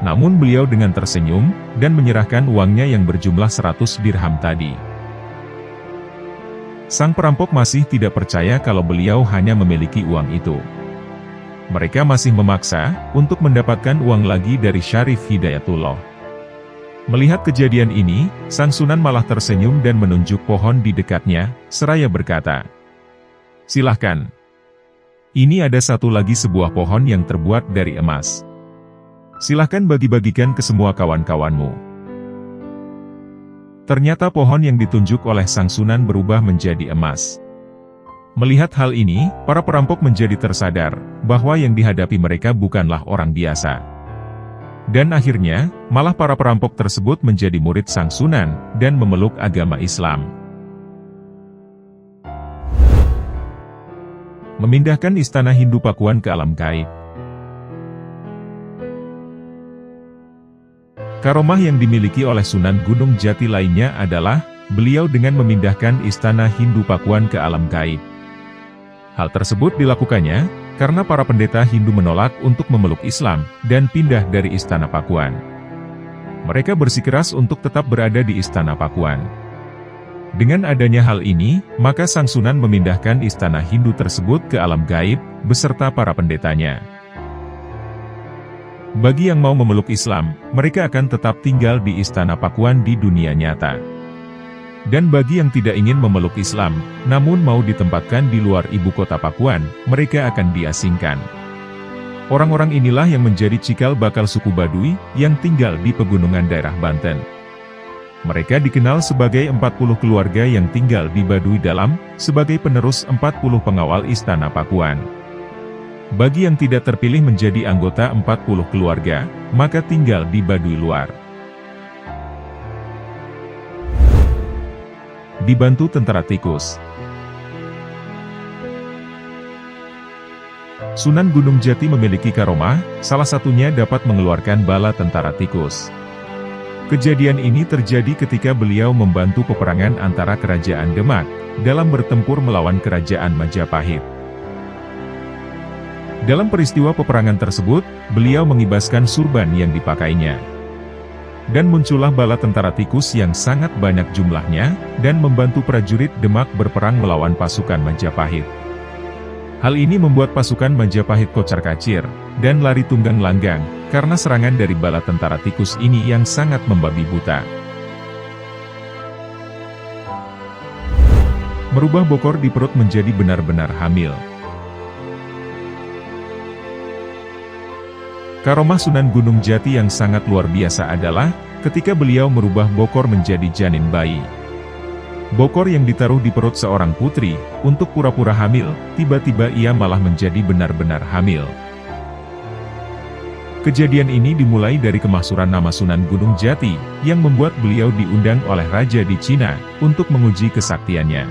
Namun beliau dengan tersenyum, dan menyerahkan uangnya yang berjumlah 100 dirham tadi. Sang perampok masih tidak percaya kalau beliau hanya memiliki uang itu. Mereka masih memaksa, untuk mendapatkan uang lagi dari Syarif Hidayatullah. Melihat kejadian ini, Sang Sunan malah tersenyum dan menunjuk pohon di dekatnya, seraya berkata, "Silahkan. Ini ada satu lagi sebuah pohon yang terbuat dari emas. Silahkan bagi-bagikan ke semua kawan-kawanmu. Ternyata pohon yang ditunjuk oleh sang Sunan berubah menjadi emas. Melihat hal ini, para perampok menjadi tersadar bahwa yang dihadapi mereka bukanlah orang biasa. Dan akhirnya, malah para perampok tersebut menjadi murid sang Sunan dan memeluk agama Islam. Memindahkan istana Hindu Pakuan ke alam gaib. Karomah yang dimiliki oleh Sunan Gunung Jati lainnya adalah, beliau dengan memindahkan istana Hindu Pakuan ke alam gaib. Hal tersebut dilakukannya, karena para pendeta Hindu menolak untuk memeluk Islam, dan pindah dari Istana Pakuan. Mereka bersikeras untuk tetap berada di Istana Pakuan. Dengan adanya hal ini, maka sang Sunan memindahkan istana Hindu tersebut ke alam gaib, beserta para pendetanya. Bagi yang mau memeluk Islam, mereka akan tetap tinggal di Istana Pakuan di dunia nyata. Dan bagi yang tidak ingin memeluk Islam, namun mau ditempatkan di luar ibu kota Pakuan, mereka akan diasingkan. Orang-orang inilah yang menjadi cikal bakal suku Baduy, yang tinggal di pegunungan daerah Banten. Mereka dikenal sebagai 40 keluarga yang tinggal di Baduy Dalam, sebagai penerus 40 pengawal Istana Pakuan. Bagi yang tidak terpilih menjadi anggota 40 keluarga, maka tinggal di Baduy Luar. Dibantu tentara tikus. Sunan Gunung Jati memiliki karomah, salah satunya dapat mengeluarkan bala tentara tikus. Kejadian ini terjadi ketika beliau membantu peperangan antara Kerajaan Demak, dalam bertempur melawan Kerajaan Majapahit. Dalam peristiwa peperangan tersebut, beliau mengibaskan surban yang dipakainya. Dan muncullah bala tentara tikus yang sangat banyak jumlahnya, dan membantu prajurit Demak berperang melawan pasukan Majapahit. Hal ini membuat pasukan Majapahit kocar-kacir, dan lari tunggang langgang, karena serangan dari bala tentara tikus ini yang sangat membabi buta. Merubah bokor di perut menjadi benar-benar hamil. Karomah Sunan Gunung Jati yang sangat luar biasa adalah, ketika beliau merubah bokor menjadi janin bayi. Bokor yang ditaruh di perut seorang putri, untuk pura-pura hamil, tiba-tiba ia malah menjadi benar-benar hamil. Kejadian ini dimulai dari kemahsuran nama Sunan Gunung Jati, yang membuat beliau diundang oleh Raja di Cina, untuk menguji kesaktiannya.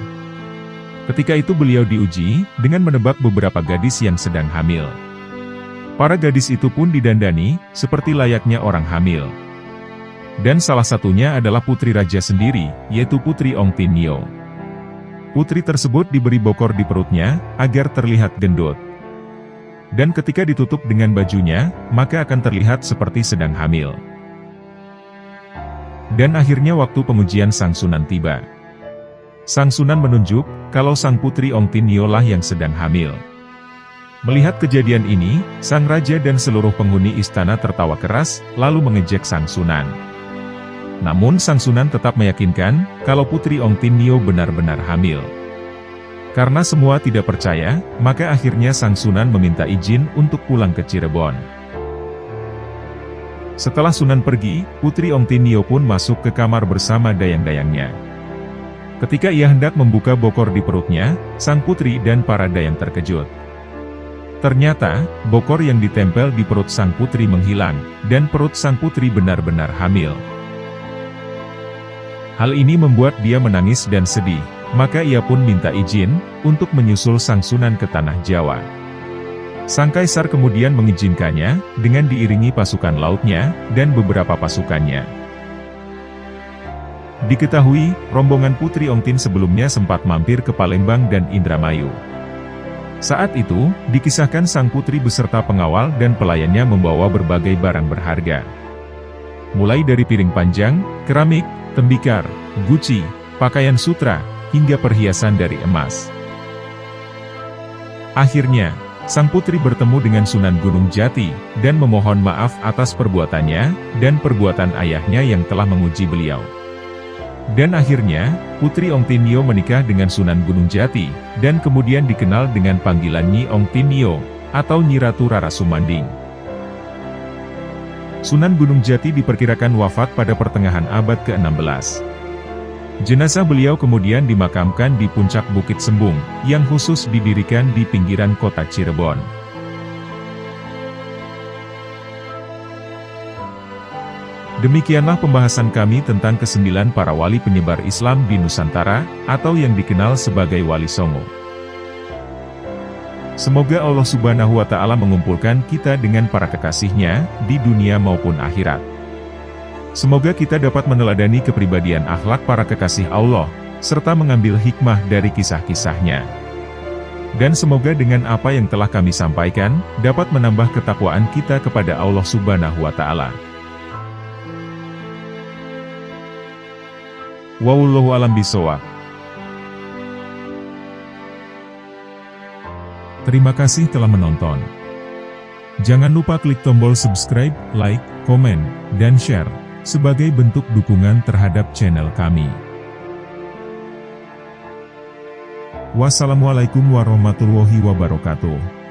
Ketika itu beliau diuji, dengan menebak beberapa gadis yang sedang hamil. Para gadis itu pun didandani, seperti layaknya orang hamil. Dan salah satunya adalah putri raja sendiri, yaitu Putri Ong Tinio. Putri tersebut diberi bokor di perutnya, agar terlihat gendut. Dan ketika ditutup dengan bajunya, maka akan terlihat seperti sedang hamil. Dan akhirnya waktu pengujian Sang Sunan tiba. Sang Sunan menunjuk, kalau sang Putri Ong Tinio lah yang sedang hamil. Melihat kejadian ini, sang raja dan seluruh penghuni istana tertawa keras, lalu mengejek Sang Sunan. Namun Sang Sunan tetap meyakinkan, kalau Putri Ong Tinio benar-benar hamil. Karena semua tidak percaya, maka akhirnya Sang Sunan meminta izin untuk pulang ke Cirebon. Setelah Sunan pergi, Putri Ong Tinio pun masuk ke kamar bersama dayang-dayangnya. Ketika ia hendak membuka bokor di perutnya, sang putri dan para dayang terkejut. Ternyata, bokor yang ditempel di perut sang putri menghilang, dan perut sang putri benar-benar hamil. Hal ini membuat dia menangis dan sedih, maka ia pun minta izin, untuk menyusul Sang Sunan ke Tanah Jawa. Sang Kaisar kemudian mengizinkannya, dengan diiringi pasukan lautnya, dan beberapa pasukannya. Diketahui, rombongan Putri Ong Tin sebelumnya sempat mampir ke Palembang dan Indramayu. Saat itu, dikisahkan sang putri beserta pengawal dan pelayannya membawa berbagai barang berharga. Mulai dari piring panjang, keramik, tembikar, guci, pakaian sutra, hingga perhiasan dari emas. Akhirnya, sang putri bertemu dengan Sunan Gunung Jati, dan memohon maaf atas perbuatannya, dan perbuatan ayahnya yang telah menguji beliau. Dan akhirnya, Putri Ong Tinio menikah dengan Sunan Gunung Jati, dan kemudian dikenal dengan panggilan Nyi Ong Tinio, atau Nyi Ratu Rara Sumanding. Sunan Gunung Jati diperkirakan wafat pada pertengahan abad ke-16. Jenazah beliau kemudian dimakamkan di puncak Bukit Sembung, yang khusus didirikan di pinggiran kota Cirebon. Demikianlah pembahasan kami tentang ke-9 para wali penyebar Islam di Nusantara, atau yang dikenal sebagai Wali Songo. Semoga Allah Subhanahu wa Ta'ala mengumpulkan kita dengan para kekasihnya, di dunia maupun akhirat. Semoga kita dapat meneladani kepribadian akhlak para kekasih Allah, serta mengambil hikmah dari kisah-kisahnya. Dan semoga dengan apa yang telah kami sampaikan, dapat menambah ketakwaan kita kepada Allah Subhanahu wa Ta'ala. Wallahu a'lam bishawab. Terima kasih telah menonton. Jangan lupa klik tombol subscribe, like, komen, dan share, sebagai bentuk dukungan terhadap channel kami. Wassalamualaikum warahmatullahi wabarakatuh.